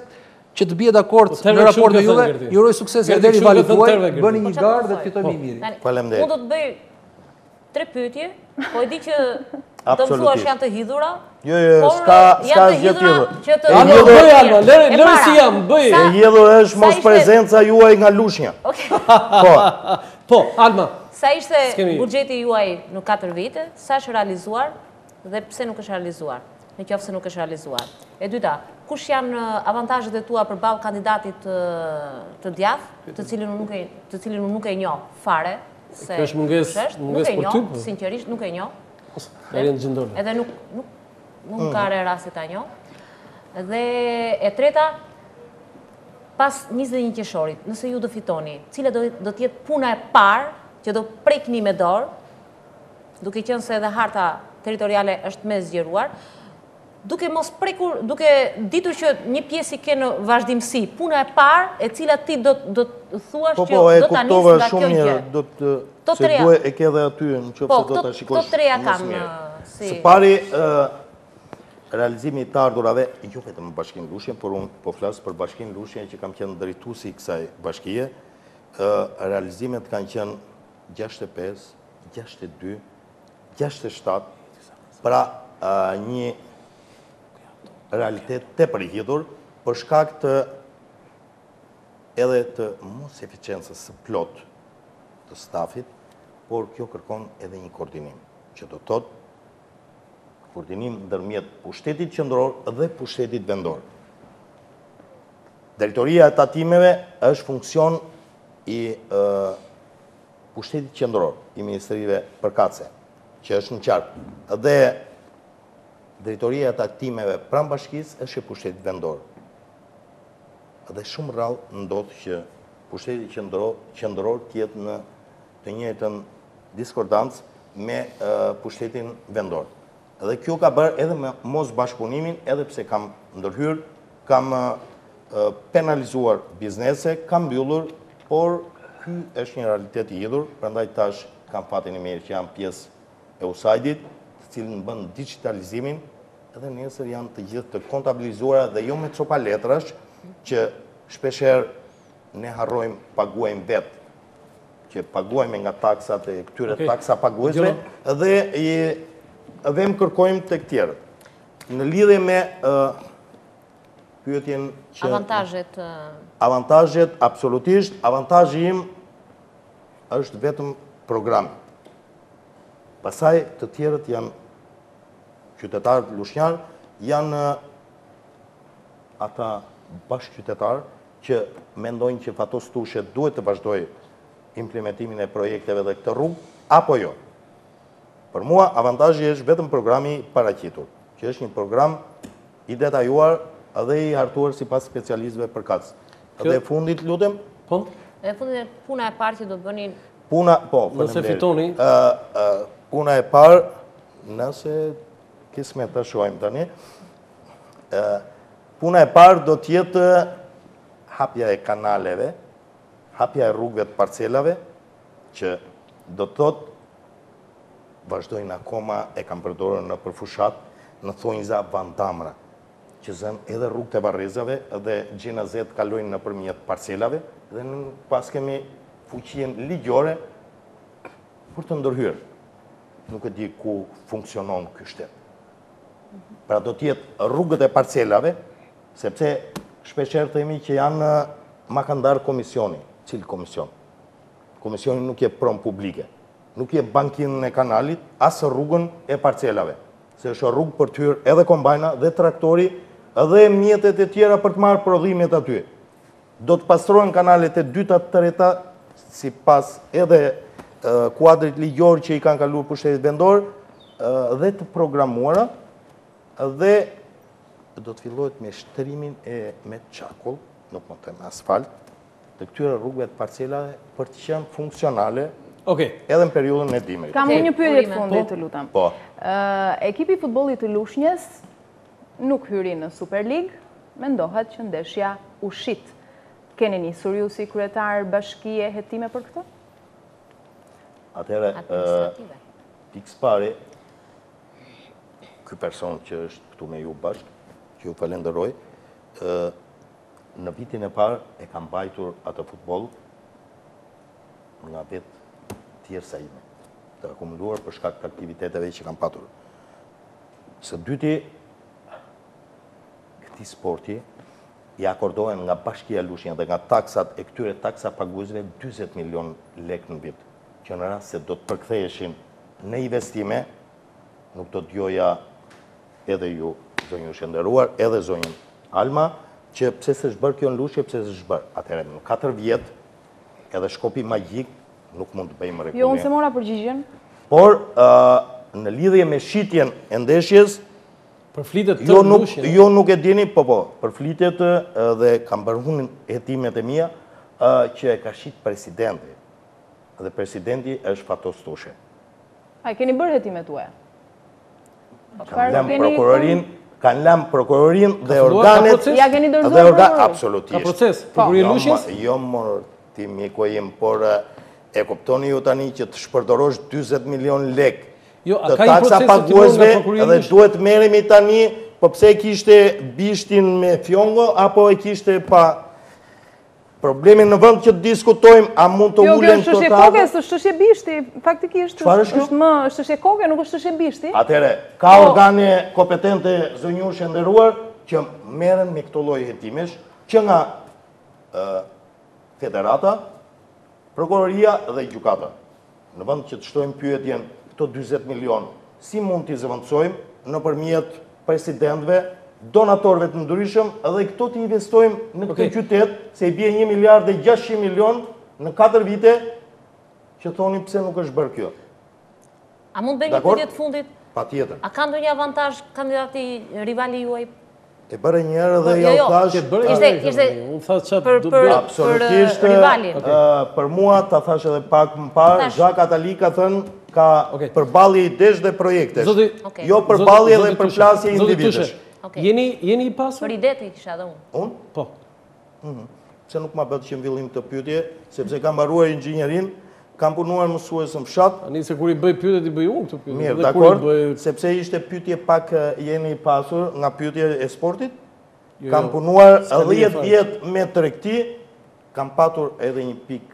që të bie dakord në raport me juve, ju uroj suksese deri valet tuaj, bëni një garë dhe të fitojmë i miri. Faleminderit. Unë do të bëj 3 pyetje, po e di që do më thuash janë të hidhura. Jo, s'ka gjë tjetër. Lërë si jam, bëj. E hidhur është mos prezenca juaj nga Lushnja. Po, Alma. Sa ishte buxheti juaj në 4 vite, sa është realizuar dhe pse nuk është realizuar? Në qoftë se nuk është realizuar. E dyta, kush janë avantazhet e tua përballë kandidatit të djathtë, të cilin unë nuk e njoh fare? Kjo është mungesë për ty? Sinqerisht nuk e njoh. Edhe nuk ka rasti ta njoh. Dhe e treta, pas 21 qershorit, nëse ju do fitoni, cila do të jetë puna e parë që do prekni me dorë, duke qenë se edhe harta territoriale është me zgjeruar, duke mos prekur, duke ditur që një pjesë i ke në vazhdimsi, puna e parë e cila ti do të thuash që do ta nisë nga kjo gjë. Se duhet e ke dhe aty në qoftë se do ta shikosh. Këto treja kam si. Së pari, realizimi i të ardhurave, jo vetëm në Bashkinë Lushnjë, por unë po flas për Bashkinë Lushnjë që kam qenë drejtuesi i kësaj bashkie, realizimet kanë qenë 65, 62, 67, pra një realitet të përhidhur për shkak të edhe të mos eficiencës së plot të stafit, por kjo kërkon edhe një koordinim, që do thotë koordinim ndërmjet pushtetit qendror dhe pushtetit vendor. Drejtoria e tatimeve është funksion i pushtetit qendror, i ministrive përkatëse, që është në qark. Dhe drejtoria e tatimeve pranë bashkisë është e pushtetit vendor. Dhe shumë rrallë ndodh që pushteti qendror tjetë në të njëjtën diskordancë me pushtetin vendor. Dhe kjo ka bërë edhe me mos bashkëpunimin, edhe pse kam ndërhyrë, kam penalizuar biznese, kam mbyllur, por ky është një realitet i lidhur, prandaj tash kam fatin e mirë që jam pjesë e USAID-it, të cilën bën digitalizimin, edhe nesër janë të gjithë të kontabilizuara dhe jo me copa letrash, që shpeshherë ne harrojmë paguajmë vetë, që paguajmë nga taksat e këtyre taksa paguesve, dhe më kërkojmë të këtjerët. Në lidhje me pyetjen që... Avantazhet, absolutisht. Avantazhi im është vetëm programi. Pasaj të tjerët janë qytetarët lushnjarë, janë ata bashkëqytetarë që mendojnë që Fatos Tushe duhet të vazhdoj implementimin e projekteve dhe këtë rrugë, apo jo. Për mua, avantazhi është vetëm programi paraqitur, që është një program i detajuar dhe i hartuar sipas specialistëve përkatës. Dhe fundit, lutem? Po? Dhe fundit, puna e parë që do bënin... Nëse fitoni? Puna e parë, nëse kisme të shojmë tani, puna e parë do tjetë hapja e kanaleve, hapja e rrugëve të parcelave, që do të thotë vazhdojnë akoma e kam përdorur në përfushat në thonjza vandamra, që zënë edhe rrugët e varrezave dhe gjenazet kalojnë në përmjet parcelave dhe pas kemi fuqien ligjore për të ndërhyrë. Nuk e di ku funksionon ky shtet. Pra do tjetë rrugët e parcelave, sepse shpeshherë themi që janë ma kanë darë komisioni. Cili komision? Komisioni nuk je prom publike. Nuk je bankinën e kanalit, asë rrugën e parcelave. Se është rrugë për të hyrë edhe kombajna dhe traktori, edhe mjetet e tjera për të marrë prodhimet aty. Do të pastrojnë kanalet e dyta të treta, si pas edhe kuadrit ligjor që i kanë kaluar pushtetit vendor, dhe të programuara, dhe do të fillohet me shtrimin e me çakull, nuk më të me asfalt, të këtyre rrugëve të parcelave për të qenë funksionale edhe në periudhën e dimrit. Kam një pyetje të fundit, të lutem. Po. Ekipi i futbollit të Lushnjës nuk hyri në Super League, mendohet që ndeshja u shit. Keni nisur ju si kryetar bashkie hetime për këtë? Atëherë, pikës pari, ky person që është këtu me ju bashkë, që ju falenderoj, në vitin e parë e kam mbajtur atë futboll nga vetë tjerësa ime. të akumuluar për shkak të aktiviteteve që kanë patur. Së dyti, këti sporti i akordohen nga Bashkia Lushnjë dhe nga taksat e këtyre taksa paguesve 20 milion lek në vit, që në rast se do të përktheheshin në investime, nuk do t'joja edhe ju, zonjë shënderuar, edhe zonjën Alma, që pse se shbërë kjo në Lushje, pse se shbërë. Atëherë, në 4 vjet, edhe shkopi magjik, nuk mund të bëjmë reklame. Jo, unë se mora përgjigjen. Por, në lidhje me shitjen e ndeshjes, përflitet të Lushje. Jo nuk e dini, po, përflitet dhe kam bërhunin hetimet e mia, që e ka shit presidenti. Dhe presidenti është Fatos Tushe. A, keni bërë hetimet tuaja? Kanë lëmë prokurorin dhe organet... Ja keni dorëzuar prokurorin? Absolutisht. Ka proces? Prokuroria e Lushjes? Jo, mor, ti miko im, por e kuptoni ju tani që të shpërdorosh 20 milion lek të taksa paguesve dhe duhet merremi tani, po pse e kishte bishtin me fjongo, apo e kishte pa... Problemin në vend që të diskutojmë, a mund të ulen këto koke, së shëshje bishti, faktikisht është më shëshje koke, nuk është shëshje bishti. Atere, ka organe kompetente zonjushe nderuar që merren me këto lloj hetimesh, që nga federata, prokuroria dhe gjykata. Në vend që të shtojmë pyetjen këto 40 milion, si mund t'i zëvendësojmë nëpërmjet presidentëve, donatorëve të ndryshëm, edhe këto të investojmë në këtë qytet, se i bie 1 miliard dhe 600 milion në 4 vite, që thoni pse nuk është bërë kjo. A mund bëjmë një pyetje të fundit? Patjetër. A ka ndonjë avantazh kandidati rivali juaj? E bëre një herë dhe ja u thash, absolutisht për mua ta thash edhe pak më parë, Zhak Atali ka thënë ka përballje idesh dhe projektesh. Jo përballje dhe përplasje individesh. Jeni i pasur? Për ide të i kisha dhe unë. Unë? Po. Se nuk ma bëtë që në villim të pyetje, sepse kam baruar inxinjerin, kam punuar mësues në fshat. Ani se kur i bëj pyetje, i bëj unë këtë pyetje. Mirë, dakord, sepse ishte pyetje pak jeni i pasur nga pyetje e sportit. Kam punuar 10 vjet me tregti, kam patur edhe një pik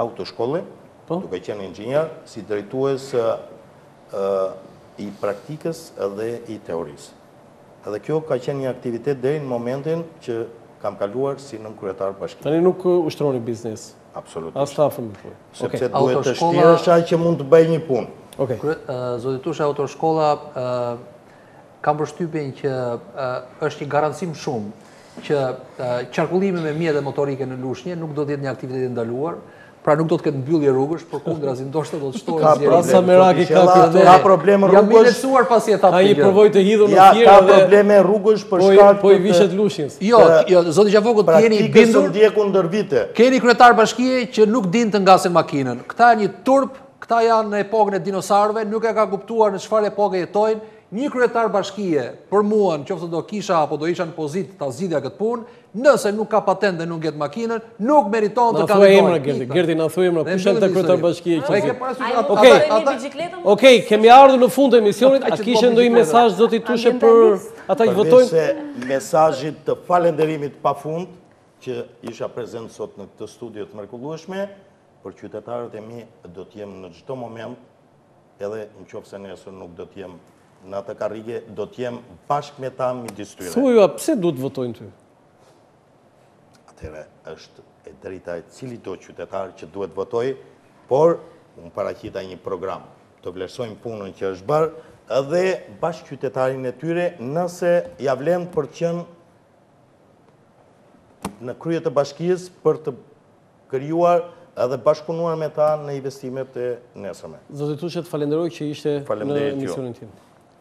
autoshkolle, duke qenë inxinjer, si drejtues i praktikës dhe i teorisë. Edhe kjo ka qenë një aktivitet deri në momentin që kam kaluar si nënkryetar bashkimi. Tani nuk ushtroni biznes? Absolutisht. As stafën më thuaj. Sepse duhet të shtirësha që mund të bëj një punë. Zoti Tushe, autoshkolla kam përshtypjen që është një garancim shumë që qarkullimi me mjetet motorike në Lushnjë nuk do të jetë një aktivitet i ndaluar. Pra nuk do të ketë mbyllje rrugësh, por kundrazi ndoshta do të shtohet zgjerim. Ka probleme rrugësh. Jam i lehtësuar pasi etapit. Ai provoi të hidhur në fjerë. Ka probleme rrugësh për shkak po i vishet Lushnjës. Jo, zoti Gjavokut jeni i bindur. Ndjeku ndër vite. Keni kryetar bashkie që nuk din të ngasin makinën. Këta janë një turp, këta janë në epokën e dinosaurëve, nuk e ka kuptuar në çfarë epoke jetojnë. Një kryetar bashkie për mua, nëse do kisha apo do isha në pozitë ta zgjidhja këtë punë, nëse nuk ka patent dhe nuk gjet makinën, nuk meriton të kandidojë. Gerti na thuaj emra, kush është kryetar bashkie që Okej, kemi ardhur në fund të emisionit. A kishte ndonjë mesazh zoti Tushe për ata që votojnë? Përveç mesazhit të falënderimit pafund që isha prezent sot në këtë studio të mrekullueshme, për qytetarët e mi do të jem në çdo moment, edhe nëse nesër nuk do të jem në atë karrige, do të jem bashkë me ta midis tyre. Thuaj, pse duhet votojnë ty? Atëherë është e drejta e cili do qytetar që duhet votoj, por unë paraqita një program të vlerësojmë punën që është bërë edhe bashkë qytetarin e tyre nëse ja vlen për të qenë në krye të bashkisë për të krijuar edhe bashkëpunuar me ta në investimet e nesërme. Zoti Tushe, të falenderoj që ishte në emisionin tim.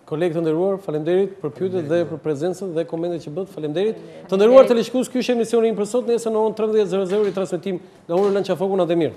Kolegë të nderuar, faleminderit për pyetjet dhe për prezencën dhe komentet që bët. Faleminderit. Të nderuar teleshikues, ky është emisioni im për sot. Nesër në orën 13:00 i transmetim nga unë Lënë Qafoku, natë mirë.